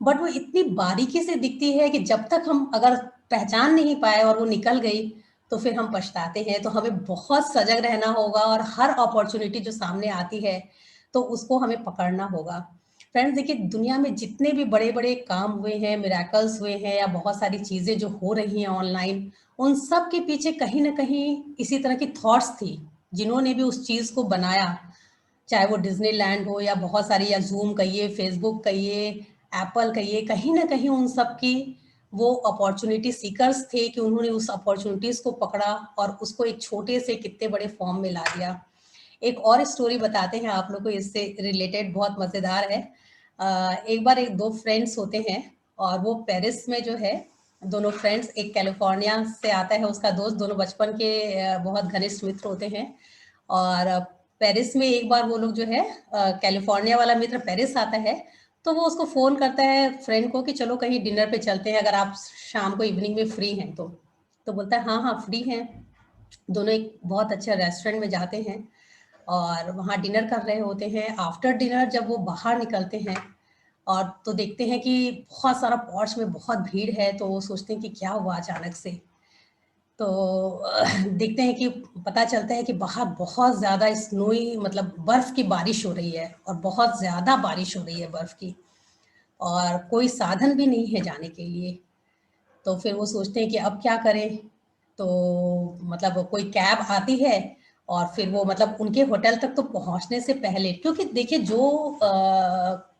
बट वो इतनी बारीकी से दिखती है कि जब तक हम अगर पहचान नहीं पाए और वो निकल गई तो फिर हम पछताते हैं। तो हमें बहुत सजग रहना होगा और हर अपॉर्चुनिटी जो सामने आती है तो उसको हमें पकड़ना होगा। फ्रेंड्स देखिए, दुनिया में जितने भी बड़े बड़े काम हुए हैं, मिराकल्स हुए हैं, या बहुत सारी चीजें जो हो रही हैं ऑनलाइन, उन सब के पीछे कहीं ना कहीं इसी तरह की थॉट्स थी जिन्होंने भी उस चीज को बनाया, चाहे वो डिज्नीलैंड हो या बहुत सारी, या जूम कहिए, फेसबुक कहिए, एप्पल कहिए, कहीं ना कहीं उन सब की वो अपॉर्चुनिटी सीकर्स थे कि उन्होंने उस अपॉर्चुनिटीज को पकड़ा और उसको एक छोटे से कितने बड़े फॉर्म में ला दिया। एक और स्टोरी बताते हैं आप लोग को, इससे रिलेटेड बहुत मजेदार है। एक बार एक दो फ्रेंड्स होते हैं और वो पेरिस में जो है, दोनों फ्रेंड्स, एक कैलिफोर्निया से आता है उसका दोस्त, दोनों बचपन के बहुत घनिष्ठ मित्र होते हैं। और पेरिस में एक बार वो लोग जो है, कैलिफोर्निया वाला मित्र पेरिस आता है, तो वो उसको फोन करता है फ्रेंड को कि चलो कहीं डिनर पे चलते हैं, अगर आप शाम को इवनिंग में फ्री हैं तो बोलता है हाँ हाँ फ्री हैं। दोनों एक बहुत अच्छा रेस्टोरेंट में जाते हैं और वहाँ डिनर कर रहे होते हैं। आफ्टर डिनर जब वो बाहर निकलते हैं और तो देखते हैं कि बहुत सारा पॉर्च में बहुत भीड़ है, तो वो सोचते हैं कि क्या हुआ अचानक से। तो देखते हैं कि पता चलता है कि बाहर बहुत ज़्यादा स्नोई, मतलब बर्फ़ की बारिश हो रही है, और बहुत ज़्यादा बारिश हो रही है बर्फ़ की, और कोई साधन भी नहीं है जाने के लिए। तो फिर वो सोचते हैं कि अब क्या करें? तो मतलब कोई कैब आती है, और फिर वो मतलब उनके होटल तक तो पहुँचने से पहले, क्योंकि देखिए जो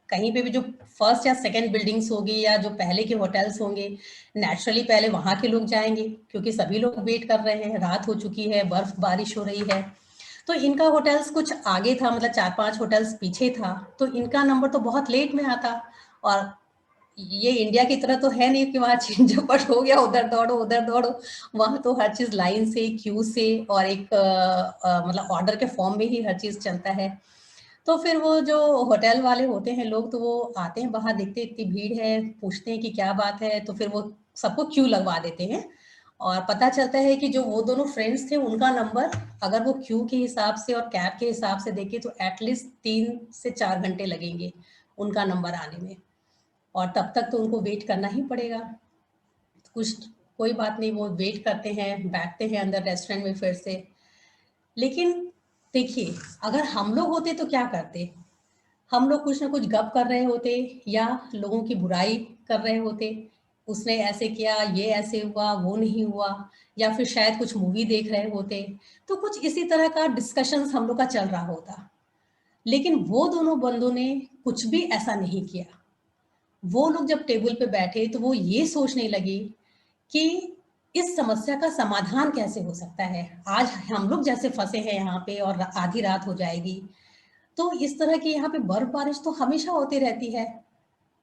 कहीं पे भी जो फर्स्ट या सेकंड बिल्डिंग्स होगी या जो पहले के होटल्स होंगे, नेचुरली पहले वहाँ के लोग जाएँगे, क्योंकि सभी लोग वेट कर रहे हैं, रात हो चुकी है, बर्फ बारिश हो रही है। तो इनका होटल्स कुछ आगे था, मतलब 4-5 होटल्स पीछे था, तो इनका नंबर तो बहुत लेट में आता। और ये इंडिया की तरह तो है नहीं कि वहाँ झपट हो गया, उधर दौड़ो उधर दौड़ो। वहाँ तो हर चीज लाइन से, क्यू से, और एक मतलब ऑर्डर के फॉर्म में ही हर चीज चलता है। तो फिर वो जो होटल वाले होते हैं लोग, तो वो आते हैं बाहर, देखते हैं इतनी भीड़ है, पूछते हैं कि क्या बात है, तो फिर वो सबको क्यू लगवा देते हैं। और पता चलता है कि जो वो दोनों फ्रेंड्स थे उनका नंबर अगर वो क्यू के हिसाब से और कैब के हिसाब से देखें तो एटलीस्ट 3 से 4 घंटे लगेंगे उनका नंबर आने में, और तब तक तो उनको वेट करना ही पड़ेगा। कुछ कोई बात नहीं, वो वेट करते हैं, बैठते हैं अंदर रेस्टोरेंट में फिर से। लेकिन देखिए, अगर हम लोग होते तो क्या करते? हम लोग कुछ ना कुछ गप कर रहे होते या लोगों की बुराई कर रहे होते, उसने ऐसे किया, ये ऐसे हुआ, वो नहीं हुआ, या फिर शायद कुछ मूवी देख रहे होते, तो कुछ इसी तरह का डिस्कशंस हम लोग का चल रहा होता। लेकिन वो दोनों बंदों ने कुछ भी ऐसा नहीं किया। वो लोग जब टेबल पे बैठे तो वो ये सोचने लगे कि इस समस्या का समाधान कैसे हो सकता है। आज हम लोग जैसे फंसे हैं यहाँ पे और आधी रात हो जाएगी, तो इस तरह की यहाँ पे बर्फ बारिश तो हमेशा होती रहती है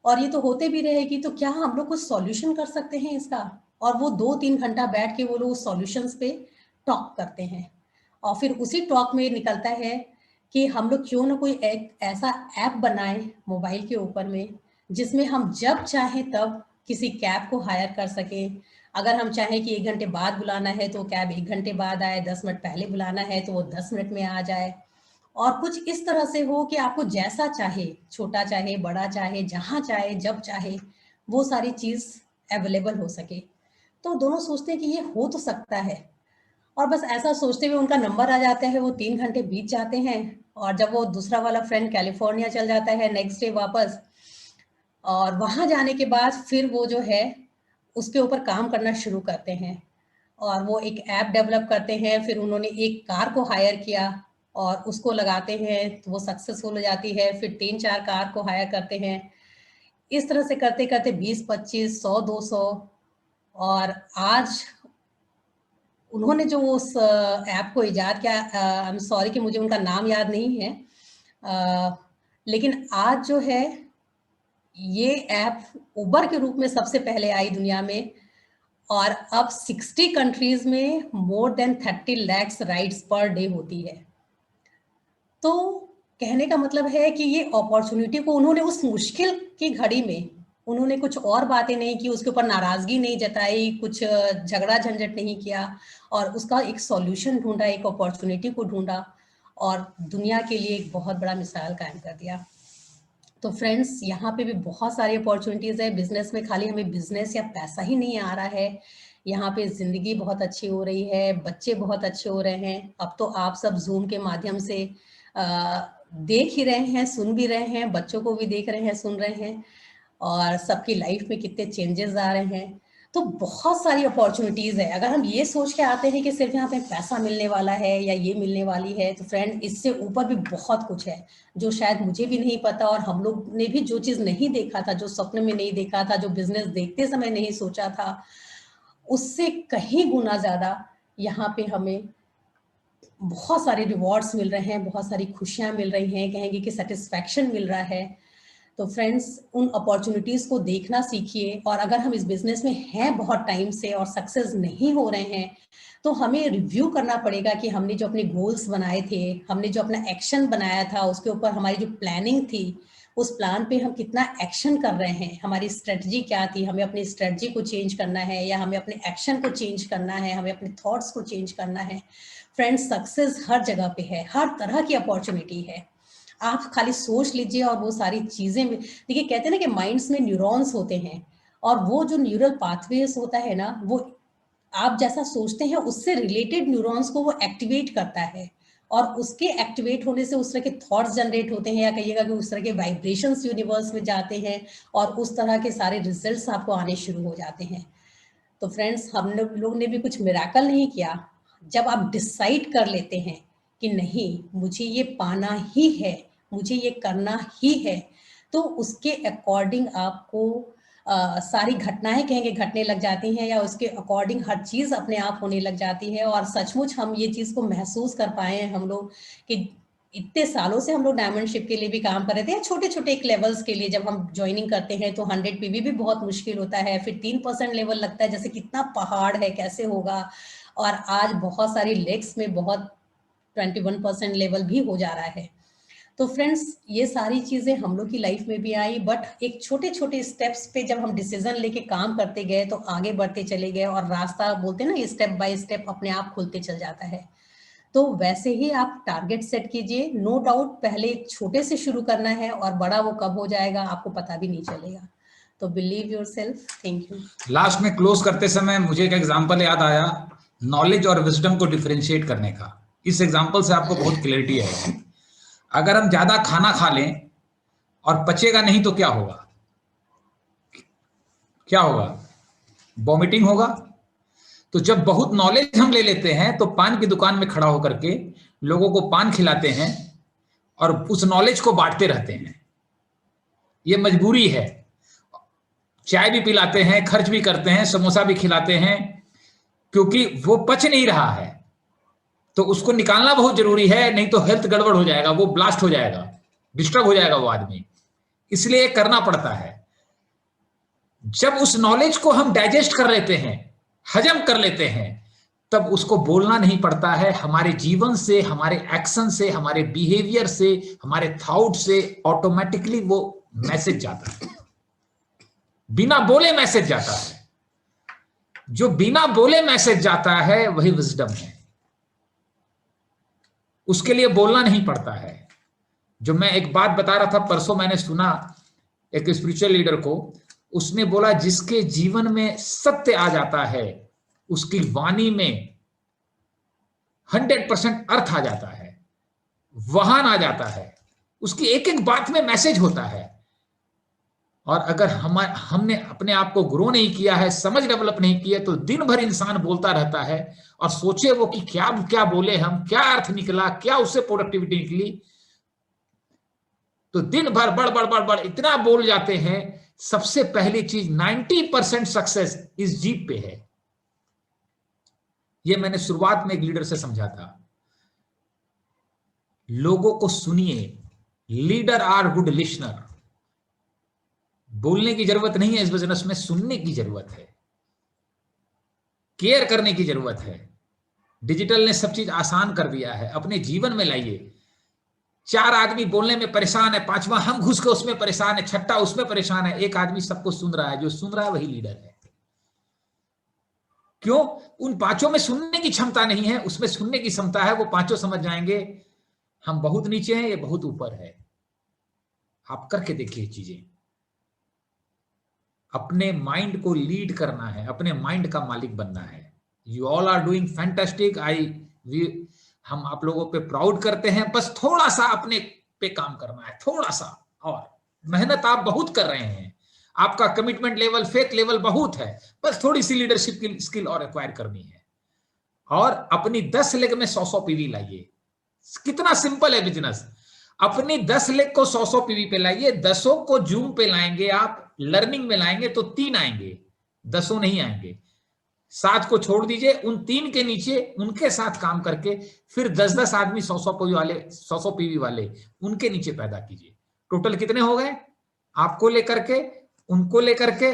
और ये तो होते भी रहेगी, तो क्या हम लोग कुछ सॉल्यूशन कर सकते हैं इसका? और वो 2-3 घंटा बैठ के वो लोग सॉल्यूशंस पे टॉक करते हैं, और फिर उसी टॉक में निकलता है कि हम लोग क्यों ना कोई एक ऐसा ऐप बनाएं मोबाइल के ऊपर में, जिसमें हम जब चाहें तब किसी कैब को हायर कर सकें। अगर हम चाहें कि 1 घंटे बाद बुलाना है तो कैब 1 घंटे बाद आए, 10 मिनट पहले बुलाना है तो वो 10 मिनट में आ जाए। और कुछ इस तरह से हो कि आपको जैसा चाहे, छोटा चाहे, बड़ा चाहे, जहाँ चाहे, जब चाहे, वो सारी चीज़ अवेलेबल हो सके। तो दोनों सोचते हैं कि ये हो तो सकता है, और बस ऐसा सोचते हुए उनका नंबर आ जाता है, वो 3 घंटे बीत जाते हैं, और जब वो दूसरा वाला फ्रेंड कैलिफ़ोर्निया चल जाता है नेक्स्ट डे वापस, और वहाँ जाने के बाद फिर वो जो है उसके ऊपर काम करना शुरू करते हैं, और वो एक ऐप डेवलप करते हैं। फिर उन्होंने एक कार को हायर किया और उसको लगाते हैं, तो वो सक्सेसफुल हो जाती है। फिर 3-4 कार को हायर करते हैं। इस तरह से करते-करते 20-25, 100-200, और आज उन्होंने जो उस ऐप को इजाद किया, आई एम सॉरी कि मुझे उनका नाम याद नहीं है। लेकिन आज जो है ये ऐप उबर के रूप में सबसे पहले आई दुनिया में, और अब 60 कंट्रीज में more than 30 lakh rides per day होती है। तो कहने का मतलब है कि ये अपॉर्चुनिटी को उन्होंने उस मुश्किल की घड़ी में उन्होंने कुछ और बातें नहीं की, उसके ऊपर नाराजगी नहीं जताई, कुछ झगड़ा झंझट नहीं किया, और उसका एक सॉल्यूशन ढूंढा, एक अपॉर्चुनिटी को ढूंढा, और दुनिया के लिए एक बहुत बड़ा मिसाल कायम कर दिया। तो फ्रेंड्स, यहाँ पे भी बहुत सारी अपॉर्चुनिटीज़ है बिजनेस में। खाली हमें बिजनेस या पैसा ही नहीं आ रहा है, यहाँ पे ज़िंदगी बहुत अच्छी हो रही है, बच्चे बहुत अच्छे हो रहे हैं। अब तो आप सब जूम के माध्यम से देख ही रहे हैं, सुन भी रहे हैं, बच्चों को भी देख रहे हैं, सुन रहे हैं, और सबकी लाइफ में कितने चेंजेस आ रहे हैं। तो बहुत सारी अपॉर्चुनिटीज़ है। अगर हम ये सोच के आते हैं कि सिर्फ यहाँ पे पैसा मिलने वाला है या ये मिलने वाली है, तो फ्रेंड इससे ऊपर भी बहुत कुछ है जो शायद मुझे भी नहीं पता, और हम लोग ने भी जो चीज़ नहीं देखा था, जो सपने में नहीं देखा था, जो बिजनेस देखते समय नहीं सोचा था, उससे कहीं गुना ज़्यादा यहाँ पे हमें बहुत सारे रिवॉर्ड्स मिल रहे हैं, बहुत सारी खुशियाँ मिल रही हैं, कहेंगे कि सेटिस्फैक्शन मिल रहा है। तो फ्रेंड्स, उन अपॉर्चुनिटीज़ को देखना सीखिए, और अगर हम इस बिजनेस में हैं बहुत टाइम से और सक्सेस नहीं हो रहे हैं, तो हमें रिव्यू करना पड़ेगा कि हमने जो अपने गोल्स बनाए थे, हमने जो अपना एक्शन बनाया था, उसके ऊपर हमारी जो प्लानिंग थी, उस प्लान पे हम कितना एक्शन कर रहे हैं, हमारी स्ट्रेटजी क्या थी, हमें अपनी स्ट्रेटजी को चेंज करना है या हमें अपने एक्शन को चेंज करना है, हमें अपने थॉट्स को चेंज करना है। फ्रेंड्स, सक्सेस हर जगह पे है, हर तरह की अपॉर्चुनिटी है। आप खाली सोच लीजिए और वो सारी चीजें देखिए, कहते हैं ना कि माइंड्स में न्यूरॉन्स होते हैं, और वो जो न्यूरल पाथवेज होता है ना, वो आप जैसा सोचते हैं उससे रिलेटेड न्यूरॉन्स को वो एक्टिवेट करता है, और उसके एक्टिवेट होने से उस तरह के थॉट्स जनरेट होते हैं, या कहिएगा कि उस तरह के वाइब्रेशंस यूनिवर्स में जाते हैं, और उस तरह के सारे रिजल्ट्स आपको आने शुरू हो जाते हैं। तो फ्रेंड्स, हम लोग ने भी कुछ मिराकल नहीं किया। जब आप डिसाइड कर लेते हैं कि नहीं, मुझे ये पाना ही है, मुझे ये करना ही है, तो उसके अकॉर्डिंग आपको सारी घटनाएं कहेंगे घटने लग जाती हैं, या उसके अकॉर्डिंग हर चीज़ अपने आप होने लग जाती है। और सचमुच हम ये चीज़ को महसूस कर पाए हैं हम लोग, कि इतने सालों से हम लोग डायमंडशिप के लिए भी काम कर रहे थे, या छोटे-छोटे एक लेवल्स के लिए जब हम जॉइनिंग करते हैं तो 100 पीवी भी बहुत मुश्किल होता है। फिर 3% लेवल लगता है, जैसे कितना पहाड़ है, कैसे होगा। और आज बहुत सारी लेग्स में बहुत 21% लेवल भी हो जा रहा है। तो फ्रेंड्स, ये सारी चीजें हम लोग की लाइफ में भी आई, बट एक छोटे छोटे स्टेप्स पे जब हम डिसीजन लेके काम करते गए तो आगे बढ़ते चले गए, और रास्ता बोलते हैं ना, स्टेप बाय स्टेप अपने आप खुलते चल जाता है। तो वैसे ही आप टारगेट सेट कीजिए, नो डाउट पहले छोटे से शुरू करना है, और बड़ा वो कब हो जाएगा आपको पता भी नहीं चलेगा। तो believe yourself. Thank you. Last में क्लोज करते समय मुझे एक एग्जांपल याद आया, नॉलेज और विजडम को डिफरेंशिएट करने का। इस एग्जांपल से आपको बहुत क्लैरिटी आएगी। अगर हम ज्यादा खाना खा लें और पचेगा नहीं तो क्या होगा? क्या होगा? वॉमिटिंग होगा। तो जब बहुत नॉलेज हम ले लेते हैं तो पान की दुकान में खड़ा होकर के लोगों को पान खिलाते हैं और उस नॉलेज को बांटते रहते हैं। ये मजबूरी है। चाय भी पिलाते हैं, खर्च भी करते हैं, समोसा भी खिलाते हैं, क्योंकि वो पच नहीं रहा है तो उसको निकालना बहुत जरूरी है, नहीं तो हेल्थ गड़बड़ हो जाएगा, वो ब्लास्ट हो जाएगा, डिस्टर्ब हो जाएगा वो आदमी। इसलिए करना पड़ता है। जब उस नॉलेज को हम डाइजेस्ट कर लेते हैं, हजम कर लेते हैं, तब उसको बोलना नहीं पड़ता है। हमारे जीवन से, हमारे एक्शन से, हमारे बिहेवियर से, हमारे थॉट से ऑटोमेटिकली वो मैसेज जाता है। बिना बोले मैसेज जाता है। जो बिना बोले मैसेज जाता है वही विजडम है। उसके लिए बोलना नहीं पड़ता है। जो मैं एक बात बता रहा था, परसों मैंने सुना एक स्पिरिचुअल लीडर को, उसने बोला जिसके जीवन में सत्य आ जाता है उसकी वाणी में 100% अर्थ आ जाता है, वहान आ जाता है, उसकी एक एक बात में मैसेज होता है। और अगर हमने अपने आप को ग्रो नहीं किया है, समझ डेवलप नहीं किया, तो दिन भर इंसान बोलता रहता है और सोचे वो कि क्या क्या बोले हम, क्या अर्थ निकला, क्या उससे प्रोडक्टिविटी निकली। तो दिन भर बड़ बड़ बड़ बड़ इतना बोल जाते हैं। सबसे पहली चीज 90% सक्सेस इस जीप पे है। ये मैंने शुरुआत में एक लीडर से समझा था। लोगों को सुनिए। Leader are good listener. बोलने की जरूरत नहीं है इस बिजनेस में, सुनने की जरूरत है, केयर करने की जरूरत है। डिजिटल ने सब चीज आसान कर दिया है, अपने जीवन में लाइए। 4 आदमी बोलने में परेशान है, 5वां हम घुस के उसमें परेशान है, 6ठा उसमें परेशान है, एक आदमी सबको सुन रहा है। जो सुन रहा है वही लीडर है। क्यों? उन 5 में सुनने की क्षमता नहीं है, उसमें सुनने की क्षमता है। वो 5 समझ जाएंगे हम बहुत नीचे हैं, ये बहुत ऊपर है। आप करके देखिए चीजें। अपने माइंड को लीड करना है, अपने माइंड का मालिक बनना है। You all are doing fantastic. हम आप लोगों पे प्राउड करते हैं। बस थोड़ा सा अपने पे काम करना है, थोड़ा सा। और मेहनत आप बहुत कर रहे हैं, आपका कमिटमेंट लेवल, फेथ लेवल बहुत है। बस थोड़ी सी लीडरशिप की स्किल और एक्वायर करनी है। और अपनी 10 लेग में 100 पीवी लाइए। कितना सिंपल है बिजनेस। अपनी 10 लेग को 100 पीवी पे लाइए। 10 को जूम पे लाएंगे, आप लर्निंग में लाएंगे तो 3 आएंगे, 10 नहीं आएंगे। 7 को छोड़ दीजिए, उन 3 के नीचे उनके साथ काम करके फिर 10-10 आदमी 100 पीवी वाले, 100 पीवी वाले उनके नीचे पैदा कीजिए। टोटल कितने हो गए? आपको लेकर के, उनको लेकर के,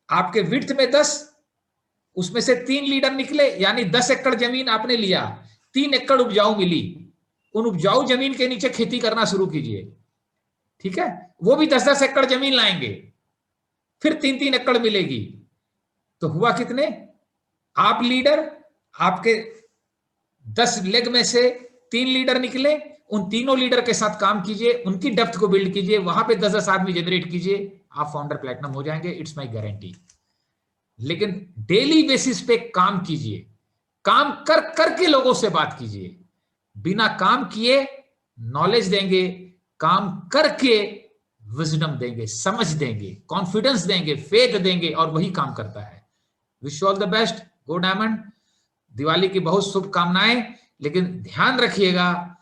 आपके विड्थ में 10, उसमें से 3 लीडर निकले, यानी 10 एकड़ जमीन आपने लिया, 3 एकड़ उपजाऊ मिली। उन उपजाऊ जमीन के नीचे खेती करना शुरू कीजिए। ठीक है? वो भी 10-10 एकड़ जमीन लाएंगे, फिर 3-3 एकड़ मिलेगी। तो हुआ कितने? आप लीडर, आपके 10 लेग में से 3 लीडर निकले, उन तीनों लीडर के साथ काम कीजिए, उनकी डेप्थ को बिल्ड कीजिए, वहां पे 10-10 आदमी जनरेट कीजिए, आप फाउंडर प्लैटिनम हो जाएंगे। It's my guarantee. लेकिन डेली बेसिस पे काम कीजिए, काम कर करके लोगों से बात कीजिए। बिना काम किए नॉलेज देंगे, काम करके विजडम देंगे, समझ देंगे, कॉन्फिडेंस देंगे, फेथ देंगे, और वही काम करता है। Wish you all the best. Go diamond. Diwali की बहुत शुभकामनाएं। लेकिन ध्यान रखिएगा,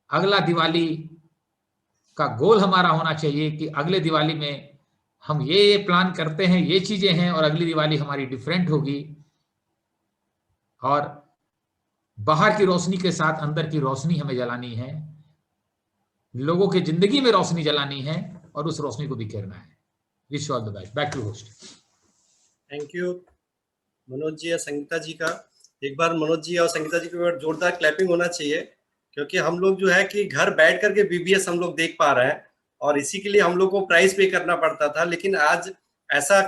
अगला दिवाली का गोल हमारा होना चाहिए कि अगले दिवाली में हम ये प्लान करते हैं, ये चीजें हैं, और अगली दिवाली हमारी डिफरेंट होगी। और बाहर की रोशनी के साथ अंदर की रोशनी हमें जलानी है, लोगों की जिंदगी में रोशनी जलानी है, और उस रोशनी को बिखेरना है। Wish you all the best. Back to host. Thank you Manoj ji और संगीता जी का। एक बार मनोज जी और संगीता जी के ऊपर जोरदार क्लैपिंग होना चाहिए। क्योंकि हम लोग जो है कि घर बैठ करके बीबीएस हम लोग देख पा रहे हैं और इसी के लिए हम लोग को प्राइस पे करना पड़ता था। लेकिन आज ऐसा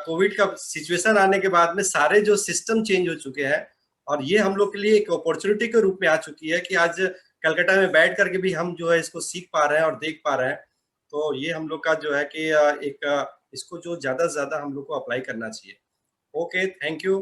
कोविड का सिचुएशन आने के बाद में सारे जो सिस्टम चेंज हो चुके हैं और ये हम लोग के लिए एक अपॉर्चुनिटी के रूप में आ चुकी है कि आज कलकत्ता में बैठ करके भी हम जो है इसको सीख पा रहे हैं और देख पा रहे हैं। तो ये हम लोग का जो है कि एक इसको जो ज़्यादा से ज़्यादा हम लोग को अप्लाई करना चाहिए। Okay, thank you.